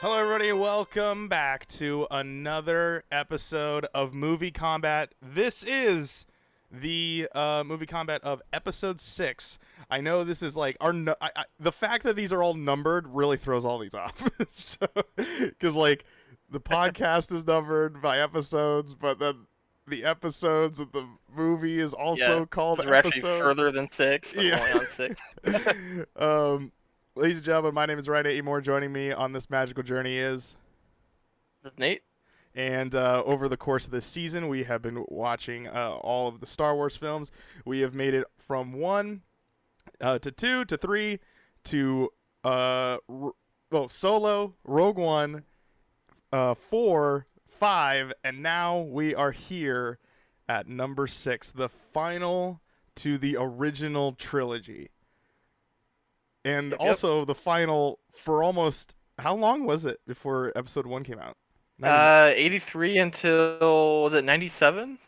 Hello, everybody, and welcome back to another episode of MovieKombat. This is the MovieKombat of episode 6. I know this is like the fact that these are all numbered really throws all these off. Because like the podcast is numbered by episodes, but then the episodes of the movie is also called we're actually episode. further than 6, but only on 6. Ladies and gentlemen, my name is Ryan Amore. Joining me on this magical journey is Nate. And over the course of this season, we have been watching all of the Star Wars films. We have made it from 1 to 2 to 3 to Solo, Rogue One, 4, 5, and now we are here at number 6, the final to the original trilogy. And also the final for almost, how long was it before episode 1 came out? 83 until, was it 97?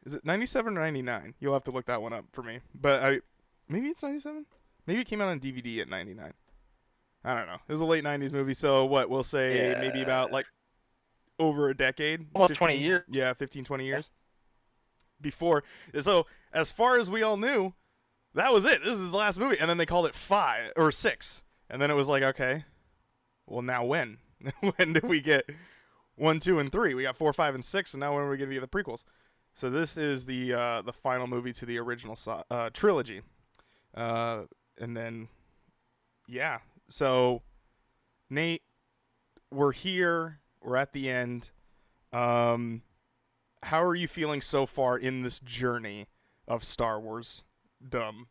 Is it 97 or 99? You'll have to look that one up for me. But maybe it's 97? Maybe it came out on DVD at 99. I don't know. It was a late 90s movie, so what, we'll say maybe about like over a decade? Almost 15, 20 years. Yeah, 15, 20 years. Before. So, as far as we all knew, that was it. This is the last movie. And then they called it 5 or 6. And then it was like, okay, well, now when? When did we get 1, 2, and 3? We got 4, 5, and 6, and now when are we going to get the prequels? So this is the final movie to the original trilogy. And then, yeah. So, Nate, we're here. We're at the end. How are you feeling so far in this journey of Star Wars? Dumb.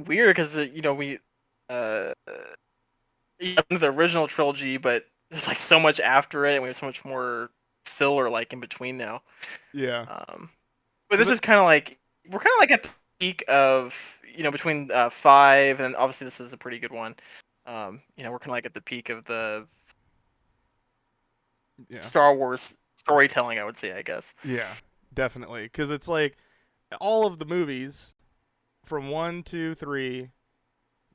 Weird, because we the original trilogy, but there's like so much after it, and we have so much more filler like in between now. Yeah. But this is kind of like we're kind of like at the peak of between 5 and obviously this is a pretty good one. We're kind of like at the peak of the Star Wars storytelling, I would say, I guess. Yeah, definitely, because it's like all of the movies from 1, 2, 3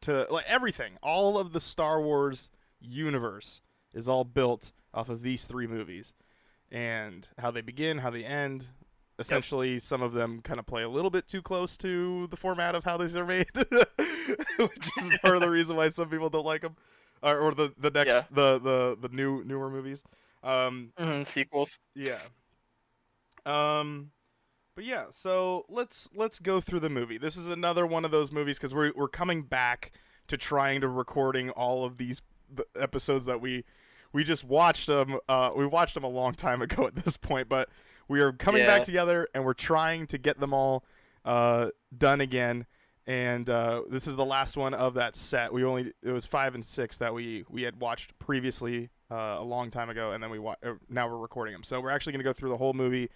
to like everything, all of the Star Wars universe is all built off of these 3 movies, and how they begin, how they end. Essentially, some of them kind of play a little bit too close to the format of how these are made, which is part of the reason why some people don't like them, or the next the newer movies. Sequels. Yeah. But yeah, so let's go through the movie. This is another one of those movies because we're coming back to trying to recording all of these episodes that we just watched them. We watched them a long time ago at this point, but we are coming back together and we're trying to get them all done again. And this is the last one of that set. It was 5 and 6 that we had watched previously a long time ago, and then now we're recording them. So we're actually going to go through the whole movie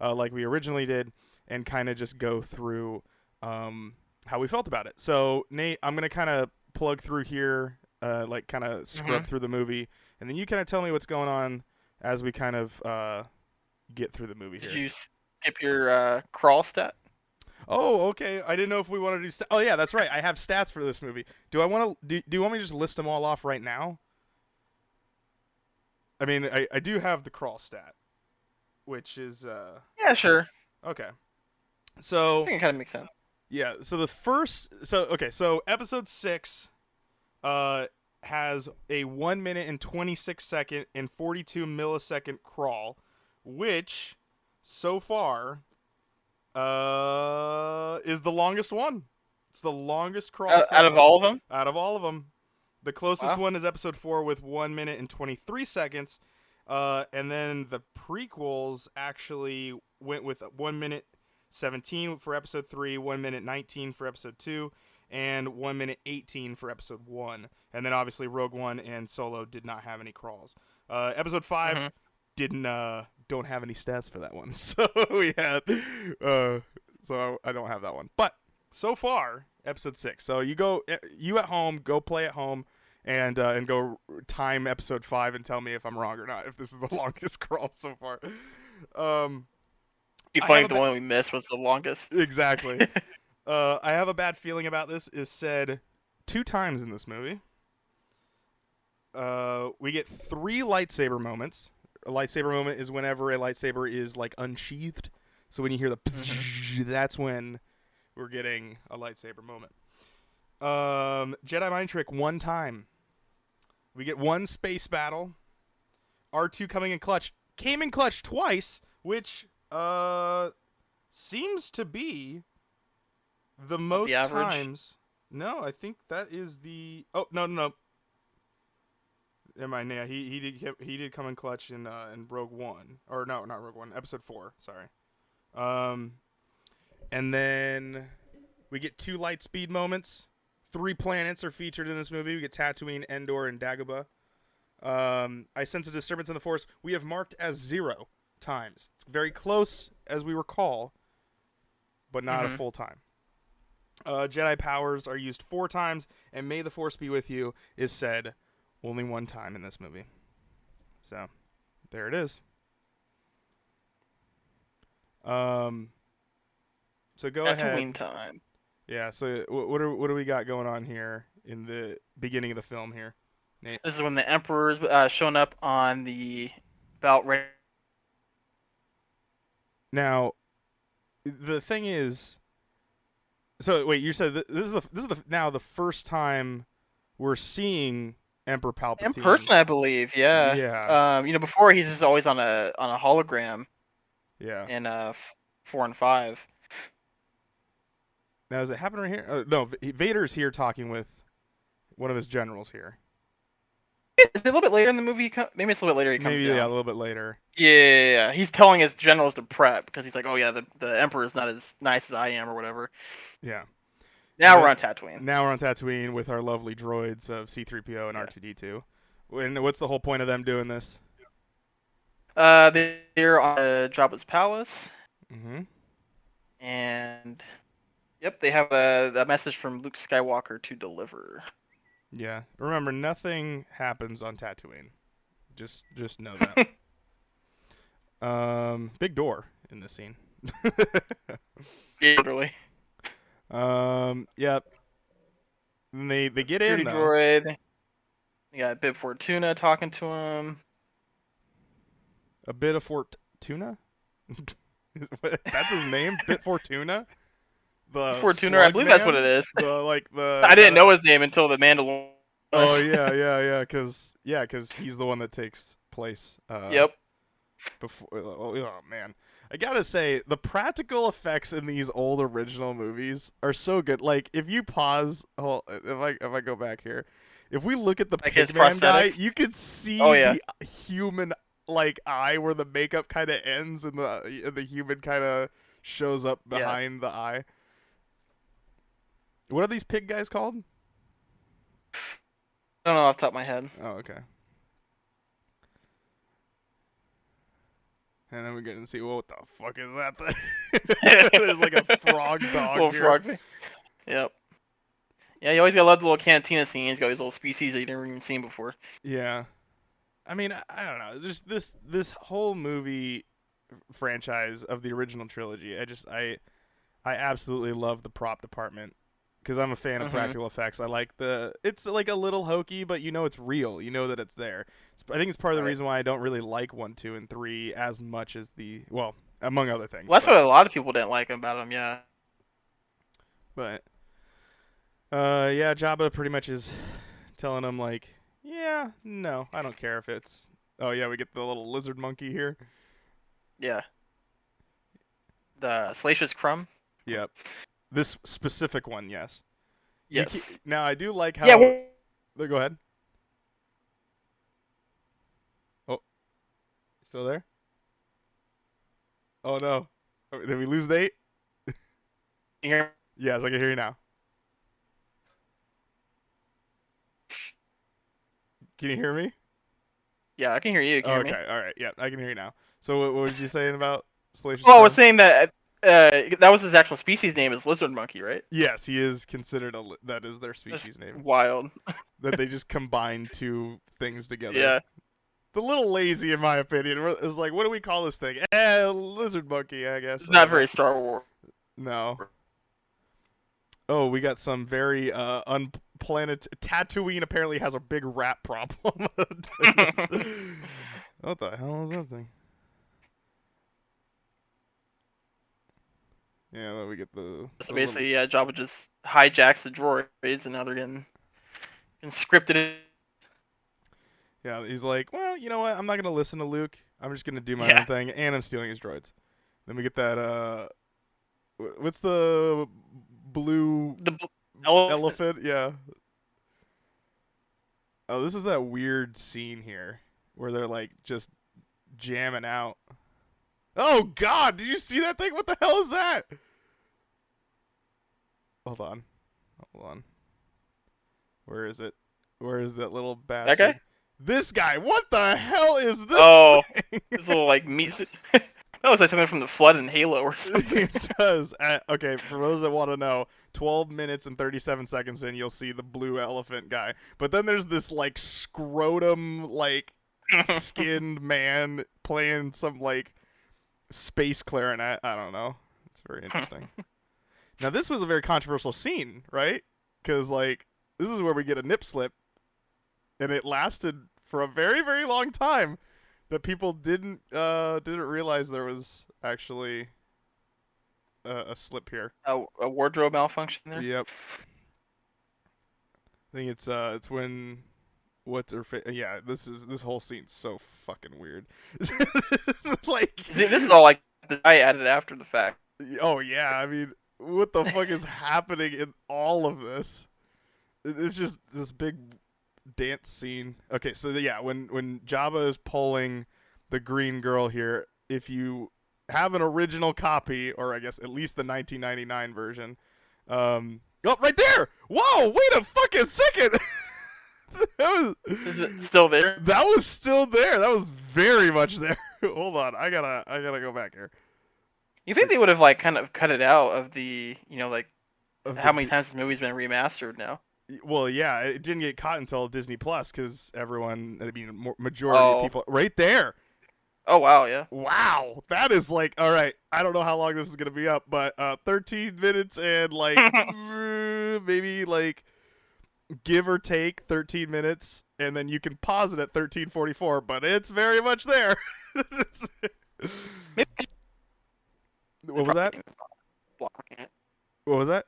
like we originally did, and kind of just go through how we felt about it. So Nate, I'm going to kind of plug through here, like kind of scrub through the movie, and then you kind of tell me what's going on as we kind of get through the movie here. Did you skip your crawl stat? Oh, okay. I didn't know if we wanted to do oh, yeah, that's right. I have stats for this movie. Do you want me to just list them all off right now? I mean, I do have the crawl stat, which is yeah, sure. Okay. So I think it kind of makes sense. Yeah, so so episode 6 has a 1 minute and 26 second and 42 millisecond crawl, which so far is the longest one. It's the longest crawl out of all of them? Out of all of them. The closest one is episode 4 with 1 minute and 23 seconds. And then the prequels actually went with 1 minute 17 for episode 3, 1 minute 19 for episode 2, and 1 minute 18 for episode 1. And then obviously Rogue One and Solo did not have any crawls. Episode 5 don't have any stats for that one. So we had so I don't have that one. But so far, episode 6. So you at home, go play at home and go time episode 5 and tell me if I'm wrong or not, if this is the longest crawl so far. You find the one we missed was the longest. Exactly. I have a bad feeling about this is said 2 times in this movie. We get 3 lightsaber moments. A lightsaber moment is whenever a lightsaber is like unsheathed. So when you hear the that's when we're getting a lightsaber moment. Jedi mind trick 1 time. We get 1 space battle. R2 coming in clutch. Came in clutch twice, which seems to be the most the average. times. No, I think that is the. Oh no. Never mind. Yeah, he did come in clutch in Rogue One, or no, not Rogue One, Episode 4. Sorry. And then we get 2 light speed moments. 3 planets are featured in this movie. We get Tatooine, Endor, and Dagobah. I sense a disturbance in the Force. We have marked as 0 times. It's very close, as we recall, but not a full time. Jedi powers are used 4 times, and May the Force be with you is said only 1 time in this movie. So, there it is. So go ahead. Tatooine time. Yeah. So what do we got going on here in the beginning of the film here, Nate? This is when the Emperor's showing up on the belt. Now, the thing is, so wait, you said this is now the first time we're seeing Emperor Palpatine in person, I believe. Yeah. Yeah. Before he's just always on a hologram. Yeah. In 4 and 5. Now, does it happen right here? No, Vader's here talking with one of his generals here. Is it a little bit later in the movie? Maybe it's a little bit later. He comes Maybe down. Yeah, a little bit later. Yeah. He's telling his generals to prep because he's like, oh yeah, the Emperor's not as nice as I am or whatever. Yeah. Now we're on Tatooine. Now we're on Tatooine with our lovely droids of C-3PO and R2-D2. And what's the whole point of them doing this? They're on Jabba's palace. Mm-hmm. And yep, they have a message from Luke Skywalker to deliver. Yeah. Remember, nothing happens on Tatooine. Just know that. Big door in this scene. Yeah, literally. Yep. And they get in, though. Droid. You got Bib Fortuna talking to him. A bit of Fortuna? That's his name? Bit Fortuna? The Fortuna, I believe that's what it is. I didn't know his name until the Mandalorian. Oh yeah, because he's the one that takes place. Yep. Before, oh man, I gotta say the practical effects in these old original movies are so good. Like if you pause, if I go back here, if we look at the Pigman guy, you could see the human eye where the makeup kind of ends and the human kind of shows up behind the eye. What are these pig guys called? I don't know off the top of my head. Oh, okay. And then we get to see, well, what the fuck is that thing? There's like a frog dog little here. Frog thing. Yep. Yeah, you always gotta love the little cantina scenes. Got these little species that you never even seen before. Yeah. I mean, I don't know. Just this whole movie franchise of the original trilogy, I absolutely love the prop department. Because I'm a fan of practical effects. I like it's like a little hokey, but you know it's real. You know that it's there. I think it's part of the reason why I don't really like 1, 2, and 3 as much as among other things. Well, that's what a lot of people didn't like about them, yeah. But, yeah, Jabba pretty much is telling him, like, yeah, no, I don't care if it's... Oh, yeah, we get the little lizard monkey here. Yeah. The Salacious Crumb? Yep. This specific one, yes. Yes. Now, I do like how... Yeah, Go ahead. Oh. Still there? Oh, no. Did we lose Nate? Yeah. Yes, I can hear you now. Can you hear me? Yeah, I can hear you. Can you hear me? Okay, all right. Yeah, I can hear you now. So what was you saying about Salacious? Oh, I was saying that that was his actual species name is lizard monkey, right? Yes, he is considered that is their species name. Wild. That they just combine 2 things together. Yeah. It's a little lazy in my opinion. It's like, what do we call this thing? Lizard monkey, I guess. It's not very Star Wars. No. Oh, we got some very unplanet. Tatooine apparently has a big rat problem. What the hell is that thing? Yeah, then we get the. So basically, yeah, Jabba just hijacks the droids, and now they're getting scripted. Yeah, he's like, well, you know what? I'm not gonna listen to Luke. I'm just gonna do my Yeah. own thing, and I'm stealing his droids. Then we get that. What's the blue The elephant. elephant? Yeah. Oh, this is that weird scene here where they're like just jamming out. Oh God! Did you see that thing? What the hell is that? Hold on. Where is it? Where is that little bastard? That guy? This guy. What the hell is this? Oh, thing? this little like meat. That looks like something from the Flood in Halo or something. It does. Okay, for those that want to know, 12 minutes and 37 seconds in, you'll see the blue elephant guy. But then there's this like scrotum, like skinned man playing some like space clarinet. I don't know. It's very interesting. Now this was a very controversial scene, right? Because like this is where we get a nip slip, and it lasted for a very, very long time. That people didn't realize there was actually a slip here. A wardrobe malfunction there. Yep. I think it's when yeah, this whole scene's so fucking weird. It's like See, this is all like I added after the fact. oh yeah, I mean, what the fuck is happening in all of this? It's just this big dance scene. Okay, so yeah, when Jabba is pulling the green girl here, if you have an original copy, or I guess at least the 1999 version, oh, right there! Whoa, wait a fucking second! Is it still there? That was still there. That was very much there. Hold on, I gotta go back here. You think they would have like kind of cut it out of the, like Of how the- many times this movie's been remastered now? Well, yeah, it didn't get caught until Disney Plus because majority of people right there. Oh wow, yeah. Wow, that is like all right. I don't know how long this is gonna be up, but 13 minutes and like maybe like give or take 13 minutes, and then you can pause it at 13:44. But it's very much there. What was that? Blocking it. What was that?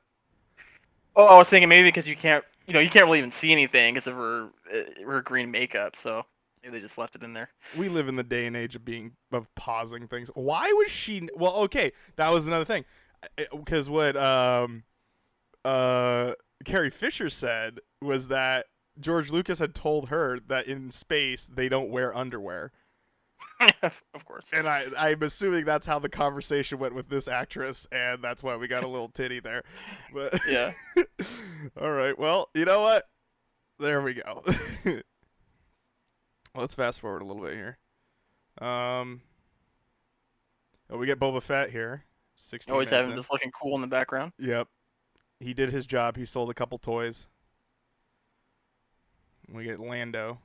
Oh, I was thinking maybe because you can't really even see anything because of her green makeup. So maybe they just left it in there. We live in the day and age of pausing things. Why was she? Well, okay, that was another thing, because what Carrie Fisher said was that George Lucas had told her that in space they don't wear underwear. Of course. And I'm assuming that's how the conversation went with this actress, and that's why we got a little titty there. But Yeah. all right, well, you know what? There we go. Let's fast forward a little bit here. We get Boba Fett here. 16 Always minutes have him in. just looking cool in the background. Yep. He did his job. He sold a couple toys. We get Lando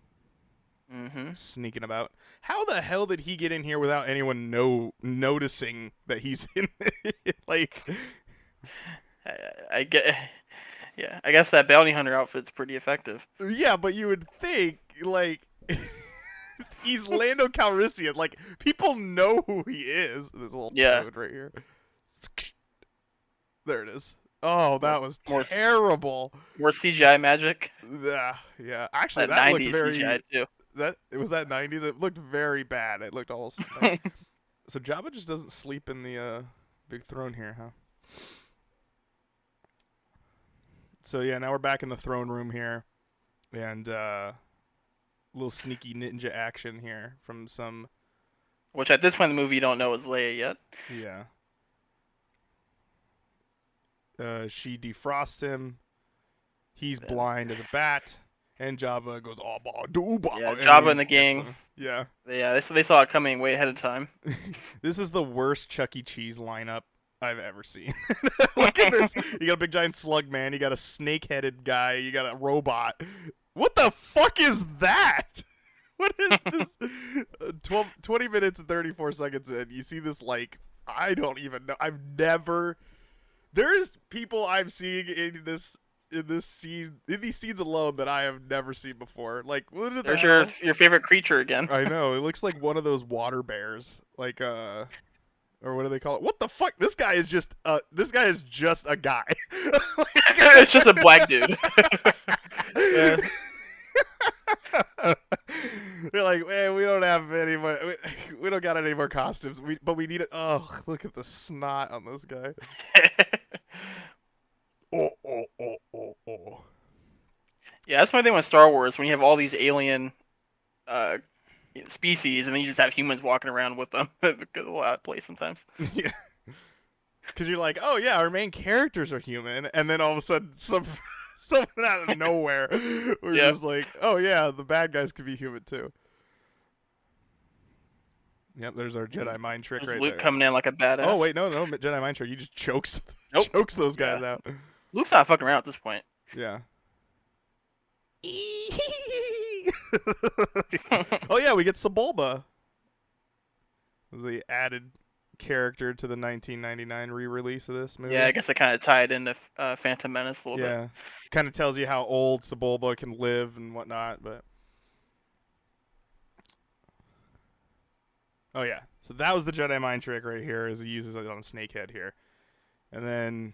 Mm-hmm. sneaking about. How the hell did he get in here without anyone noticing that he's in there? Like, I get. Yeah, I guess that bounty hunter outfit's pretty effective. yeah, but you would think, like, he's Lando Calrissian. Like, people know who he is. This little toad right here. There it is. Oh, that was terrible. More CGI magic. Yeah. Actually, That that looked 90s very. CGI too. Was that 90s? It looked very bad. It looked almost. So Jabba just doesn't sleep in the big throne here, huh? So yeah, now we're back in the throne room here, and little sneaky ninja action here from some. Which at this point in the movie you don't know is Leia yet. Yeah. She defrosts him. He's blind as a bat, and Jabba goes, "Oh, ba-doo-ba," Yeah, and Jabba he and the gets gang. him. Yeah. Yeah, they saw it coming way ahead of time. This is the worst Chuck E. Cheese lineup I've ever seen. Look at this. You got a big giant slug man. You got a snake-headed guy. You got a robot. What the fuck is that? What is this? 20 minutes and 34 seconds in. You see this, like, I don't even know. I've never There's people I'm seeing in these scenes alone that I have never seen before. Like, what the There's hell? your favorite creature again. I know, it looks like one of those water bears, like or what do they call it? What the fuck? This guy is just a guy. It's just a black dude. Yeah. They're like, man, we don't have any money. We don't got any more costumes. But we need it. Oh, look at the snot on this guy. Oh. Yeah, that's my thing with Star Wars. When you have all these alien species, and then you just have humans walking around with them, it goes a lot out of place sometimes. Yeah. Because you're like, oh yeah, our main characters are human, and then all of a sudden, someone out of nowhere, we're just like, oh yeah, the bad guys could be human too. Yep, there's our Jedi mind trick right Luke there. coming in like a badass. Oh wait, no, Jedi mind trick. You just chokes those guys out. Luke's not fucking around at this point. Yeah. Oh yeah, we get Sebulba. The added character to the 1999 re-release of this movie. Yeah, I guess it kind of tied into Phantom Menace a little bit. Yeah, kind of tells you how old Sebulba can live and whatnot. But oh yeah, so that was the Jedi mind trick right here, as he uses it on Snakehead here, and then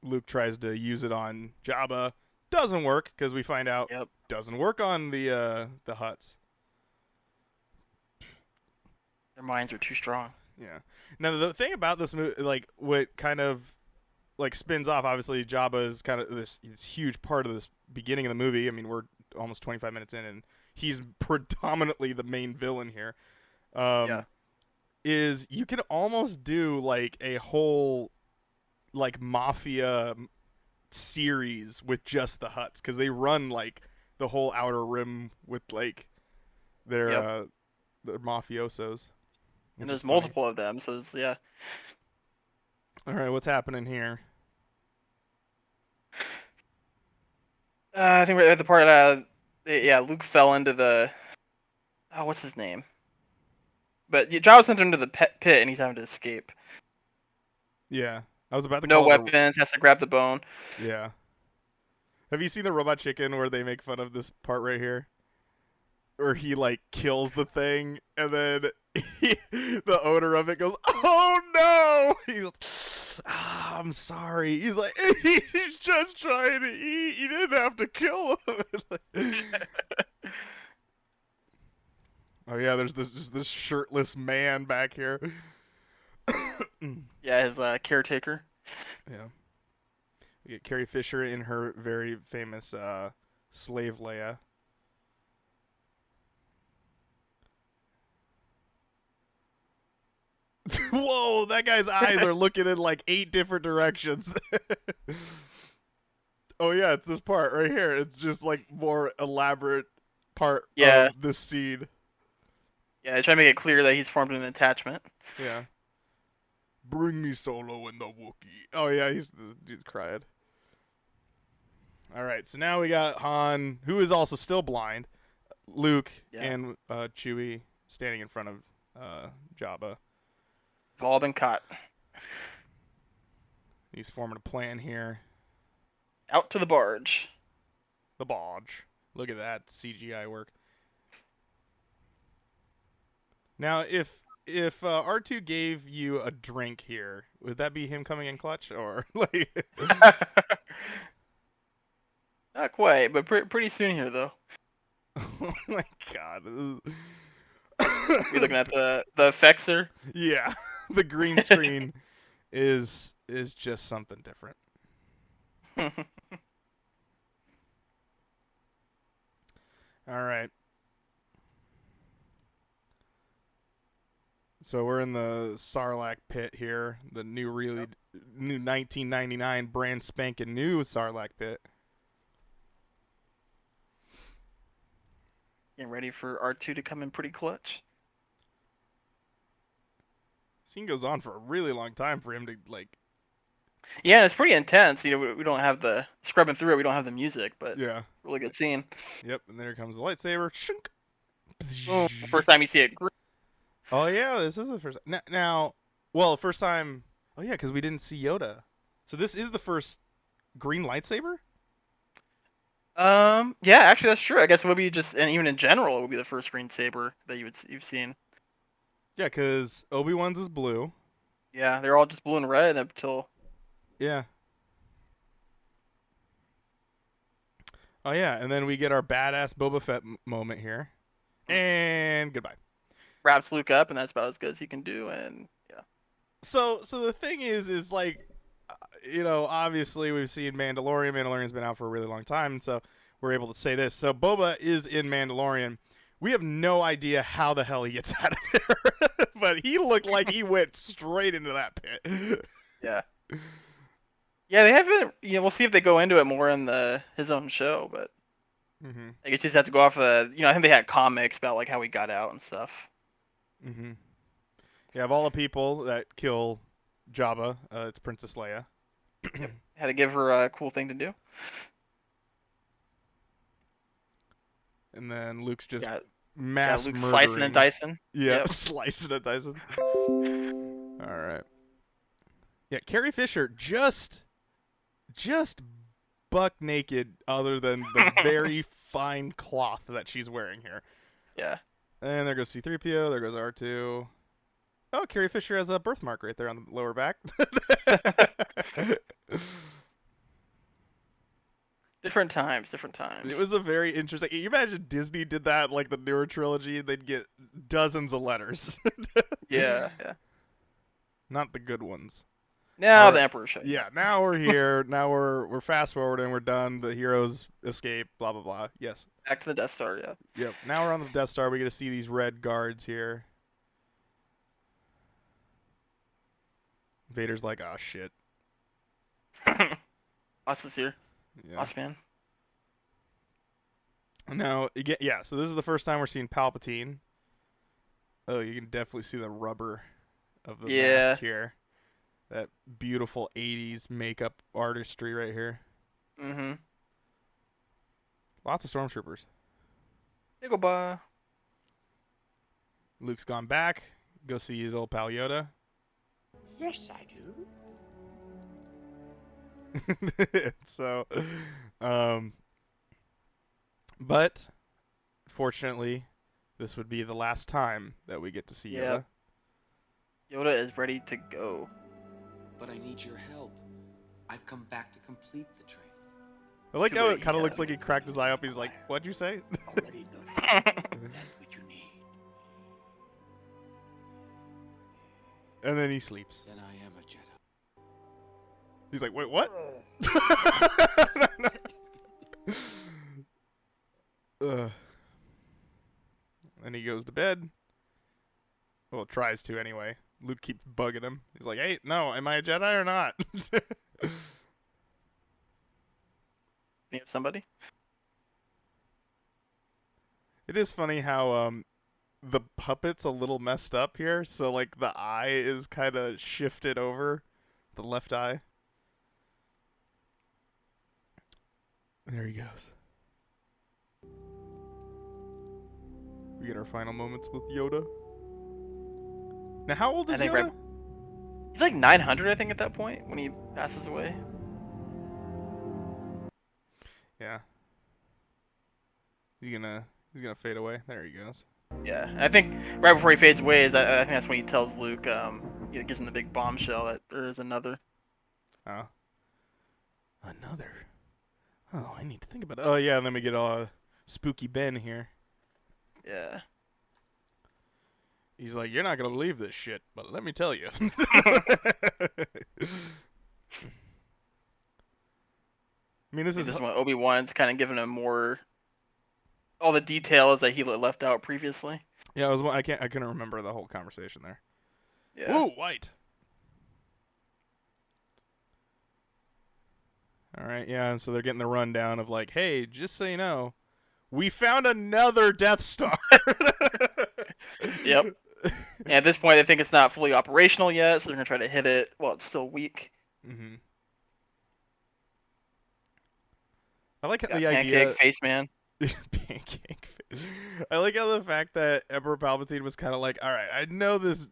Luke tries to use it on Jabba. Doesn't work, because we find out doesn't work on the Hutts. Their minds are too strong. Yeah. Now the thing about this movie, like what kind of like spins off, obviously Jabba is kind of this huge part of this beginning of the movie. I mean, we're almost 25 minutes in, and he's predominantly the main villain here. Is you can almost do like a whole like mafia series with just the Hutts, because they run like the whole Outer Rim with like their mafiosos. And there's multiple of them, so it's, yeah. All right, what's happening here? I think we're at the part. Luke fell into the. Oh, what's his name? But Jabba sent him to the pit, and he's having to escape. Yeah, I was about to. No weapons, has to grab the bone. Yeah. Have you seen the Robot Chicken where they make fun of this part right here? Where he like kills the thing, and then the owner of it goes, "Oh no!" He's, "I'm sorry." He's like, "He's just trying to eat. You didn't have to kill him." Oh yeah, there's this shirtless man back here. Yeah, his caretaker. Yeah. We get Carrie Fisher in her very famous slave Leia. Whoa, that guy's eyes are looking in like 8 different directions. Oh yeah, it's this part right here. It's just like more elaborate part of this scene. Yeah, they try to make it clear that he's formed an attachment. Yeah. Bring me Solo and the Wookiee. Oh yeah, he's crying. All right, so now we got Han, who is also still blind, Luke, and Chewie standing in front of Jabba. They've all been caught. He's forming a plan here. Out to the barge. The barge. Look at that CGI work. Now, if R2 gave you a drink here, would that be him coming in clutch, or like? Not quite, but pretty soon here though. Oh my god! You're looking at the effects there. Yeah, the green screen is just something different. All right. So we're in the Sarlacc Pit here, the new 1999 brand spanking new Sarlacc Pit. Getting ready for R2 to come in pretty clutch. Scene goes on for a really long time for him to like. Yeah, it's pretty intense. You know, we don't have the scrubbing through it. We don't have the music, but yeah, really good scene. Yep, and there comes the lightsaber. Shunk. Oh, first time you see it. Oh yeah, this is the first. Now, Well, first time. Oh yeah, because we didn't see Yoda. So this is the first green lightsaber. Yeah, actually that's true. I guess it would be just, and even in general, it would be the first green saber that you've seen. Yeah, because Obi-Wan's is blue. Yeah, they're all just blue and red up till. Yeah. Oh yeah, and then we get our badass Boba Fett moment here, and goodbye. Wraps Luke up, and that's about as good as he can do. And yeah, So the thing is like, obviously we've seen Mandalorian. Mandalorian's been out for a really long time, and so we're able to say this. So Boba is in Mandalorian. We have no idea how the hell he gets out of there, but he looked like he went straight into that pit. yeah, yeah. They haven't. We'll see if they go into it more in his own show, but I guess you just have to go off of. I think they had comics about like how he got out and stuff. Yeah, of all the people that kill Jabba, it's Princess Leia. Had to give her a cool thing to do. And then Luke's just Got mass Luke murdering. slicing and dicing. Yeah, Yep. slicing and dicing. All right. Yeah, Carrie Fisher just buck naked, other than the very fine cloth that she's wearing here. Yeah. And there goes C-3PO. There goes R2. Oh, Carrie Fisher has a birthmark right there on the lower back. Different times. It was a very interesting. You imagine Disney did that, like the newer trilogy, they'd get dozens of letters. Yeah. Not the good ones. Now the Emperor show. Yeah, now we're here. Now we're fast forwarding. We're done. The heroes escape. Blah blah blah. Yes. Back to the Death Star. Yeah. Yep. Now we're on the Death Star. We get to see these red guards here. Vader's like, oh shit. Us is here. Yeah. Us man. Now, yeah. So this is the first time we're seeing Palpatine. Oh, you can definitely see the rubber of the mask here. That beautiful 80s makeup artistry right here. Mm-hmm. Lots of stormtroopers. Hey, goodbye. Luke's gone back. Go see his old pal Yoda. Yes, I do. So, but fortunately, this would be the last time that we get to see Yoda. Yoda is ready to go. But I need your help. I've come back to complete the training. I like how it kind of looks like he cracked his eye up. He's like, "What'd you say?" Already know that's what you need. And then he sleeps. Then I am a Jedi. He's like, "Wait, what?" And he goes to bed. Well, tries to anyway. Luke keeps bugging him. He's like, "Hey, no, am I a Jedi or not?" You have somebody? It is funny how the puppet's a little messed up here. So like the eye is kind of shifted over, the left eye. There he goes. We get our final moments with Yoda. Now, how old is Yoda? He's like 900, I think, at that point when he passes away. Yeah. He's gonna fade away. There he goes. Yeah, and I think right before he fades away is I think that's when he tells Luke, gives him the big bombshell that there is another. Oh. Another. Oh, I need to think about it. Oh yeah, and then we get Spooky Ben here. Yeah. He's like, "You're not gonna believe this shit, but let me tell you." I mean, this is when Obi-Wan's kind of giving him more, all the details that he left out previously. Yeah, I couldn't remember the whole conversation there. Yeah. Whoa, white. All right, yeah, and so they're getting the rundown of like, "Hey, just so you know, we found another Death Star." Yep. And at this point, they think it's not fully operational yet, so they're gonna try to hit it while it's still weak. Mm-hmm. I like the Pancake idea. face man. Pancake face. I like how the fact that Emperor Palpatine was kind of like, "All right, I know this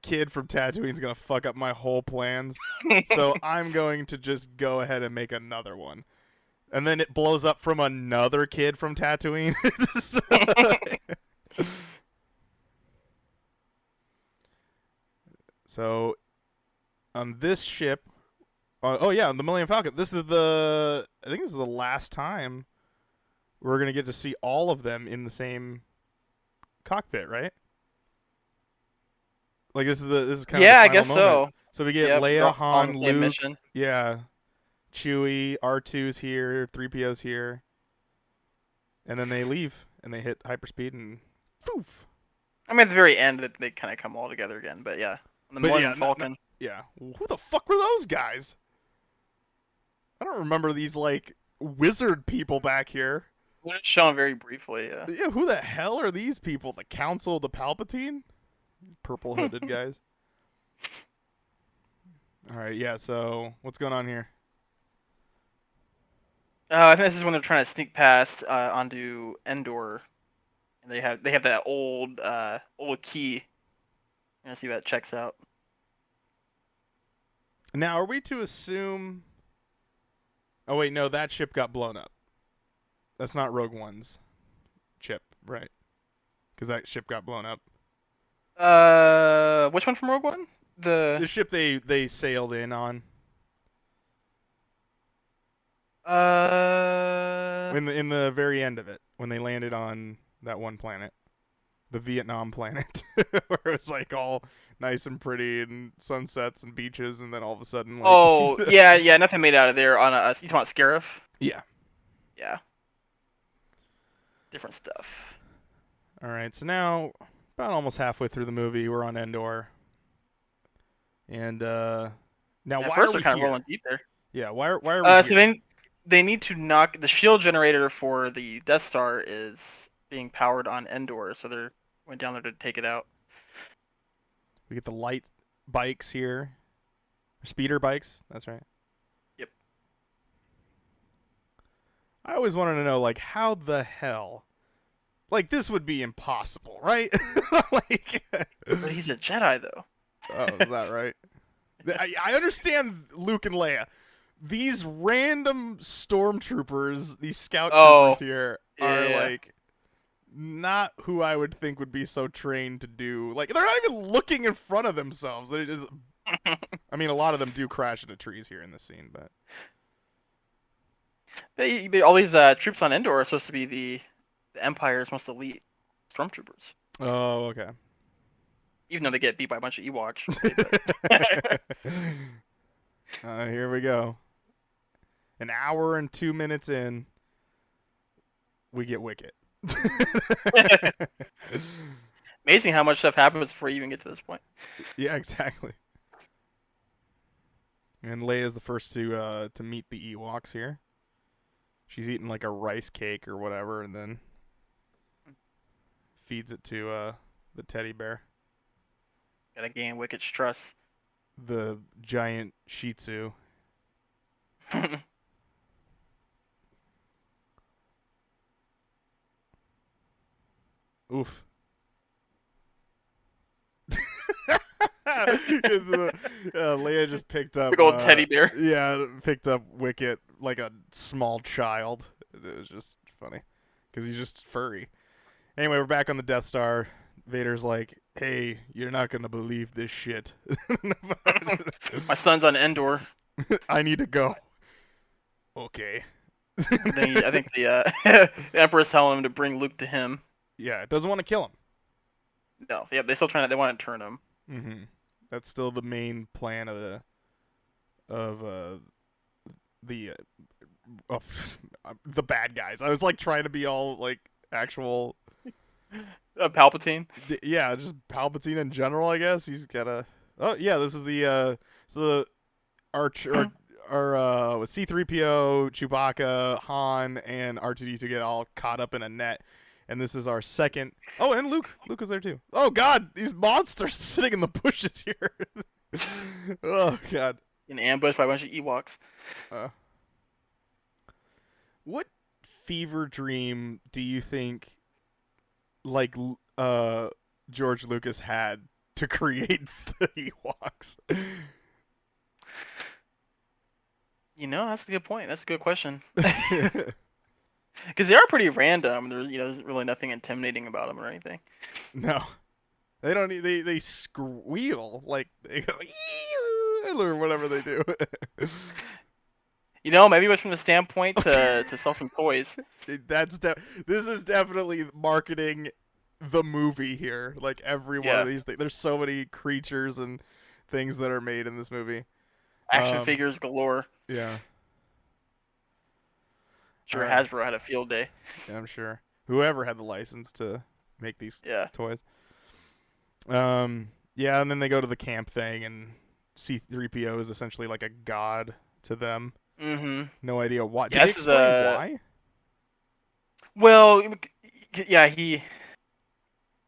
kid from Tatooine's gonna fuck up my whole plans. So I'm going to just go ahead and make another one. And then it blows up from another kid from Tatooine. So on this ship, oh yeah, on the Millennium Falcon, I think this is the last time we're gonna get to see all of them in the same cockpit, right? Like this is kind of the I final guess moment. so. So we get Yep, they're Leia, all on Han, the same Luke, mission. yeah, Chewie, R2's here, 3PO's here, and then they leave and they hit hyperspeed and poof. I mean, at the very end, they kind of come all together again. But yeah, on the Millennium Falcon. Yeah, who the fuck were those guys? I don't remember these like wizard people back here. We're just shown very briefly. Yeah. Yeah, who the hell are these people? The Council of the Palpatine? Purple hooded guys. All right, yeah. So what's going on here? I think this is when they're trying to sneak past onto Endor, and they have that old key. And see if that checks out. Now, are we to assume? Oh wait, no, that ship got blown up. That's not Rogue One's ship, right? Because that ship got blown up. Which one from Rogue One? The ship they sailed in on. In the very end of it, when they landed on that one planet, the Vietnam planet, where it was like all nice and pretty and sunsets and beaches, and then all of a sudden, like, yeah, nothing made out of there on a. You talking about Scarif? Yeah. Different stuff. All right, so now about almost halfway through the movie, we're on Endor, and now why first are we they're kind here? of rolling deep there. Yeah, why are we so here? they need to knock the shield generator for the Death Star is being powered on Endor, so they went down there to take it out. We get the light bikes here, speeder bikes. That's right. Yep. I always wanted to know, like, how the hell, like, this would be impossible, right? Like, But he's a Jedi, though. oh, is that right? I understand Luke and Leia. These random stormtroopers, these scout troopers here, are like not who I would think would be so trained to do. Like, they're not even looking in front of themselves. They just. I mean, a lot of them do crash into trees here in this scene, but. All these troops on Endor are supposed to be the Empire's most elite stormtroopers. Oh, okay. Even though they get beat by a bunch of Ewoks. Here we go. An hour and 2 minutes in, we get Wicket. Amazing how much stuff happens before you even get to this point. Yeah, exactly. And Leia's the first to meet the Ewoks here. She's eating like a rice cake or whatever, and then feeds it to the teddy bear. Gotta gain Wicket's trust. The giant Shih Tzu. Oof. Leia just picked up big old teddy bear. Yeah, picked up Wicket like a small child. It was just funny because he's just furry. Anyway, we're back on the Death Star. Vader's like, "Hey, you're not gonna believe this shit. My son's on Endor. I need to go." Okay. I think the Emperor's telling him to bring Luke to him. Yeah, it doesn't want to kill him. No, yeah, they still trying to. They want to turn him. Mm-hmm. That's still the main plan of the bad guys. I was like trying to be all like actual. Palpatine. Yeah, just Palpatine in general. I guess he's got a. Oh yeah, this is the with C-3PO, Chewbacca, Han, and R2-D2 get all caught up in a net. And this is our second. Oh, and Luke. Luke was there too. Oh God, these monsters sitting in the bushes here. Oh God. In ambush by a bunch of Ewoks. What fever dream do you think, like, George Lucas had to create the Ewoks? That's a good point. That's a good question. Because they are pretty random. There's really nothing intimidating about them or anything. No, they don't. They squeal like they go or whatever they do. Maybe it was from the standpoint to sell some toys. This is definitely marketing the movie here. Like every one of these things. There's so many creatures and things that are made in this movie. Action figures galore. Yeah. Sure, Hasbro had a field day. Yeah, I'm sure. Whoever had the license to make these toys. Yeah, and then they go to the camp thing, and C-3PO is essentially like a god to them. Mm-hmm. No idea why. Did they explain why? Well, yeah,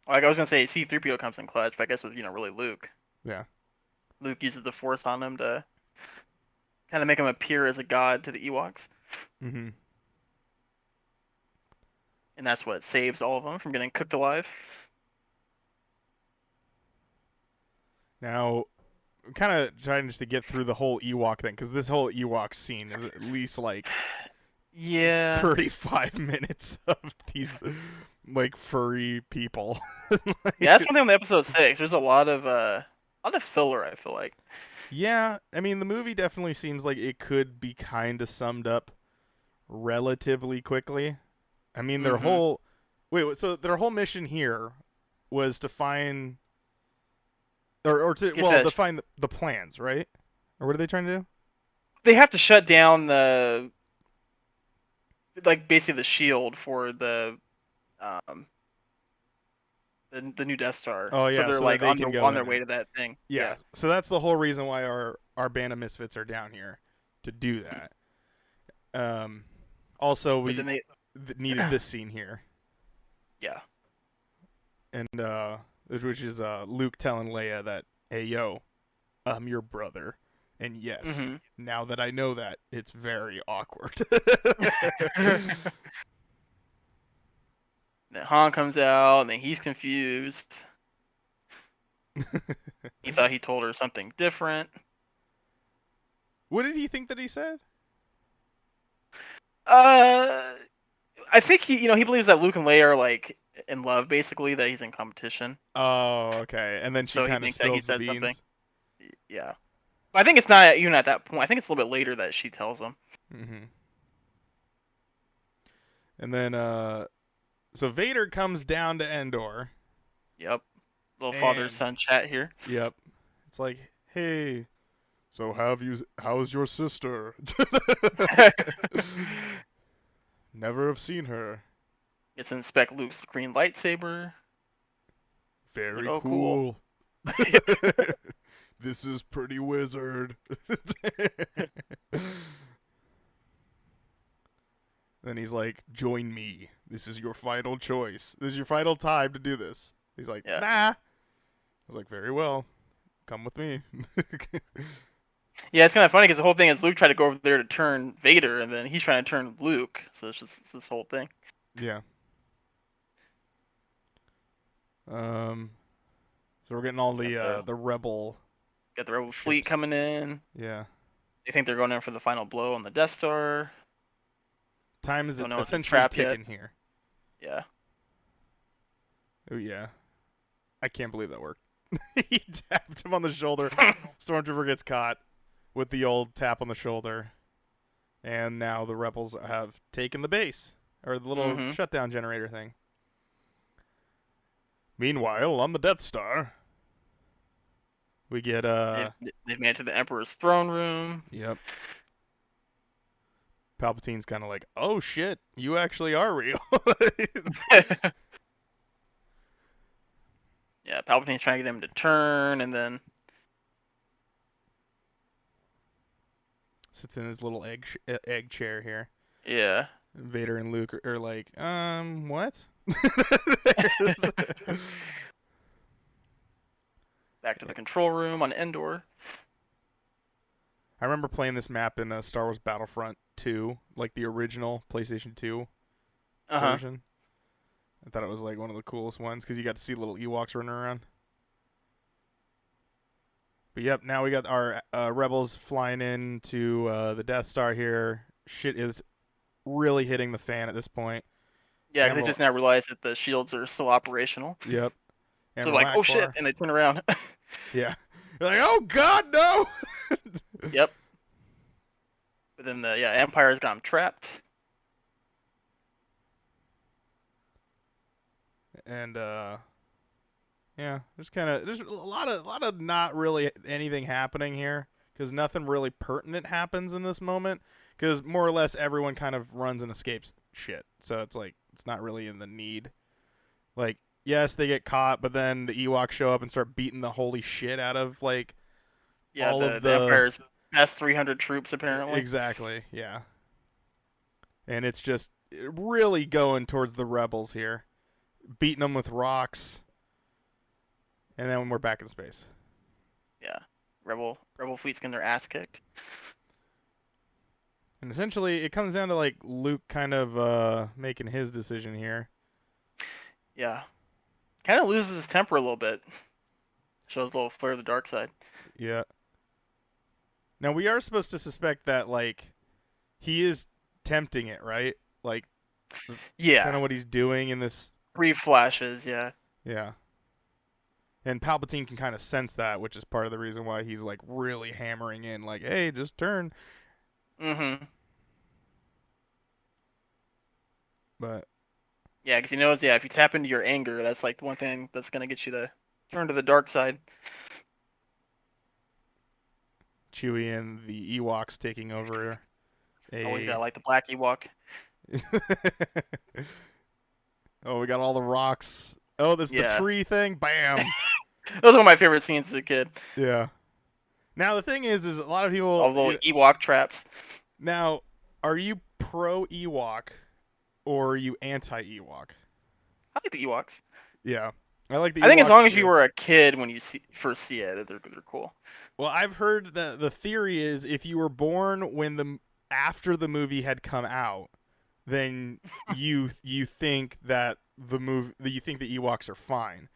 like I was gonna say, C-3PO comes in clutch, but I guess it was really Luke. Yeah. Luke uses the Force on him to kind of make him appear as a god to the Ewoks. Mm-hmm. And that's what saves all of them from getting cooked alive. Now, I'm kind of trying just to get through the whole Ewok thing, because this whole Ewok scene is at least like 35 minutes of these like furry people. That's one thing with episode 6. There's a lot of filler, I feel like. Yeah, I mean the movie definitely seems like it could be kind of summed up relatively quickly. I mean their whole their whole mission here was to find to find the plans, right? Or what are they trying to do? They have to shut down basically the shield for the new Death Star. Oh yeah, so they're like on their way to that thing. Yeah. So that's the whole reason why our band of misfits are down here to do that. Also we needed this scene here. Yeah. And which is Luke telling Leia that, "Hey yo, I'm your brother." And yes, now that I know that, it's very awkward. Then Han comes out, and then he's confused. He thought he told her something different. What did he think that he said? I think he believes that Luke and Leia are like in love, basically, that he's in competition. Oh, okay. And then she kind of spills the beans. Something. Yeah. But I think it's not even at that point. I think it's a little bit later that she tells him. Mm-hmm. And then, so Vader comes down to Endor. Yep. Little father-son chat here. Yep. It's like, hey, so how's your sister? Never have seen her. Gets to inspect Luke's green lightsaber. Very cool. This is pretty wizard. Then he's like, join me. This is your final choice. This is your final time to do this. He's like, nah. I was like, very well. Come with me. Yeah, it's kind of funny because the whole thing is Luke tried to go over there to turn Vader, and then he's trying to turn Luke. So it's just this whole thing. Yeah. So we're getting all the rebel. Got the rebel fleet coming in. Yeah. They think they're going in for the final blow on the Death Star. Time is essentially ticking here. Yeah. Oh yeah. I can't believe that worked. He tapped him on the shoulder. Stormtrooper gets caught with the old tap on the shoulder. And now the rebels have taken the base. Or the little shutdown generator thing. Meanwhile, on the Death Star, we get they've made it to the Emperor's throne room. Yep. Palpatine's kind of like, oh shit, you actually are real. Yeah, Palpatine's trying to get him to turn, and then sits in his little egg chair here. Yeah. Vader and Luke are like, what? Back to the control room on Endor. I remember playing this map in Star Wars Battlefront 2, like the original PlayStation 2 version. I thought it was like one of the coolest ones because you got to see little Ewoks running around. But yep, now we got our rebels flying into the Death Star here. Shit is really hitting the fan at this point. Yeah, because they just now realize that the shields are still operational. Yep. So like, oh shit, and they turn around. Yeah. You're like, oh god, no! Yep. But then the Empire's got them trapped. And yeah, there's a lot of not really anything happening here because nothing really pertinent happens in this moment because more or less everyone kind of runs and escapes shit. So it's like it's not really in the need. Like, yes, they get caught, but then the Ewoks show up and start beating the holy shit out of like all of the Empire's best 300 troops apparently. Exactly, yeah. And it's just really going towards the rebels here, beating them with rocks, and then we're back in space. Yeah, rebel fleet's getting their ass kicked. And essentially, it comes down to like Luke kind of making his decision here. Yeah, kind of loses his temper a little bit. Shows a little flare of the dark side. Yeah. Now we are supposed to suspect that like he is tempting it, right? Like, yeah, kind of what he's doing in this. Brief flashes, yeah. Yeah. And Palpatine can kind of sense that, which is part of the reason why he's like really hammering in, like, "Hey, just turn." Mm-hmm. But yeah, because he knows, if you tap into your anger, that's like the one thing that's gonna get you to turn to the dark side. Chewie and the Ewoks taking over. Always got like the black Ewok. Oh, we got all the rocks. Oh, this is the tree thing. Bam. Those are one of my favorite scenes as a kid. Yeah. Now the thing is a lot of people. All the little Ewok traps. Now, are you pro Ewok or are you anti Ewok? I like the Ewoks. Yeah, I like the. I think as long as too. you were a kid when you first see it, they're cool. Well, I've heard that the theory is if you were born after the movie had come out, then you think that the Ewoks are fine.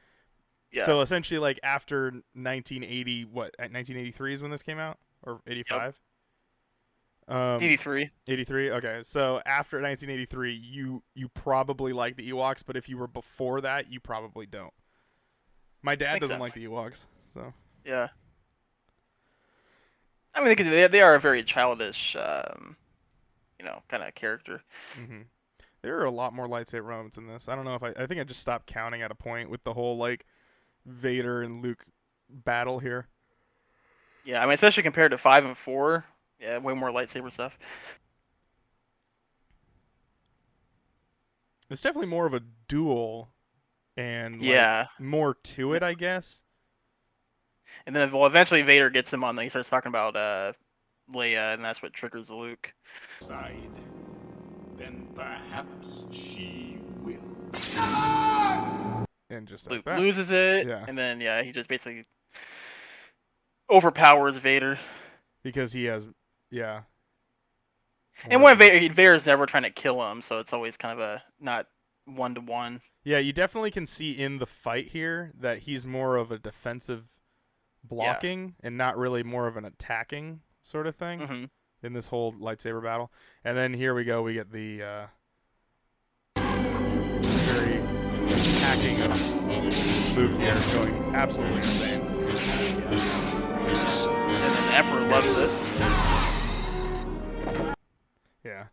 Yeah. So essentially, like after 1980, 1983 is when this came out, or 85? Yep. 83. 83. Okay, so after 1983, you probably like the Ewoks, but if you were before that, you probably don't. My dad doesn't like the Ewoks, so. Yeah. I mean, they are a very childish, kind of character. Mm-hmm. There are a lot more lightsaber moments in this. I don't know if I think I just stopped counting at a point with the whole like Vader and Luke battle here. Yeah, I mean, especially compared to 5 and 4, yeah, way more lightsaber stuff. It's definitely more of a duel, and more to it, I guess. And then, well, eventually Vader gets him on. He starts talking about Leia, and that's what triggers Luke. Then perhaps she will. And just Luke like loses it, yeah. And then he just basically overpowers Vader because he has And when Vader's never trying to kill him, so it's always kind of a not 1-to-1. Yeah, you definitely can see in the fight here that he's more of a defensive blocking and not really more of an attacking sort of thing in this whole lightsaber battle. And then here we go, we get the very attacking of Luke here going absolutely insane. And then the Emperor loves it. Yeah.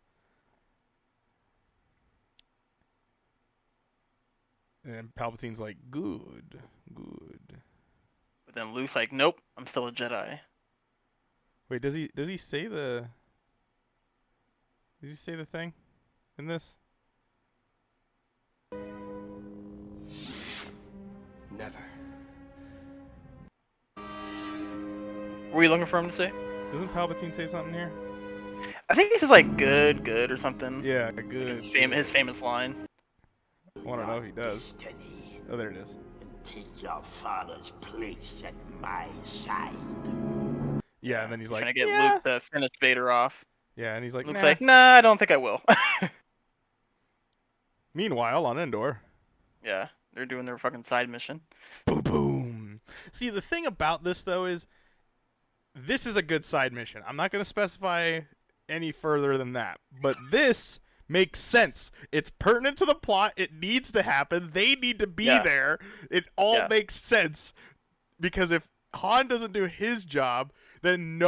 And Palpatine's like, good. But then Luke's like, nope, I'm still a Jedi. Wait, does he say the thing in this? Never. Were you looking for him to say? Doesn't Palpatine say something here? I think he says like good or something. Yeah, good. His famous line. I want to know if he does. Oh, there it is. And take your father's place at my side. Yeah, and then he's like, trying to get Luke to finish Vader off. Yeah, and he's like, Luke's like, nah, I don't think I will. Meanwhile, on Endor. Yeah, they're doing their fucking side mission. Boom, boom. See, the thing about this, though, is this is a good side mission. I'm not going to specify any further than that, but this makes sense. It's pertinent to the plot. It needs to happen. They need to be there. It all makes sense, because if Han doesn't do his job, then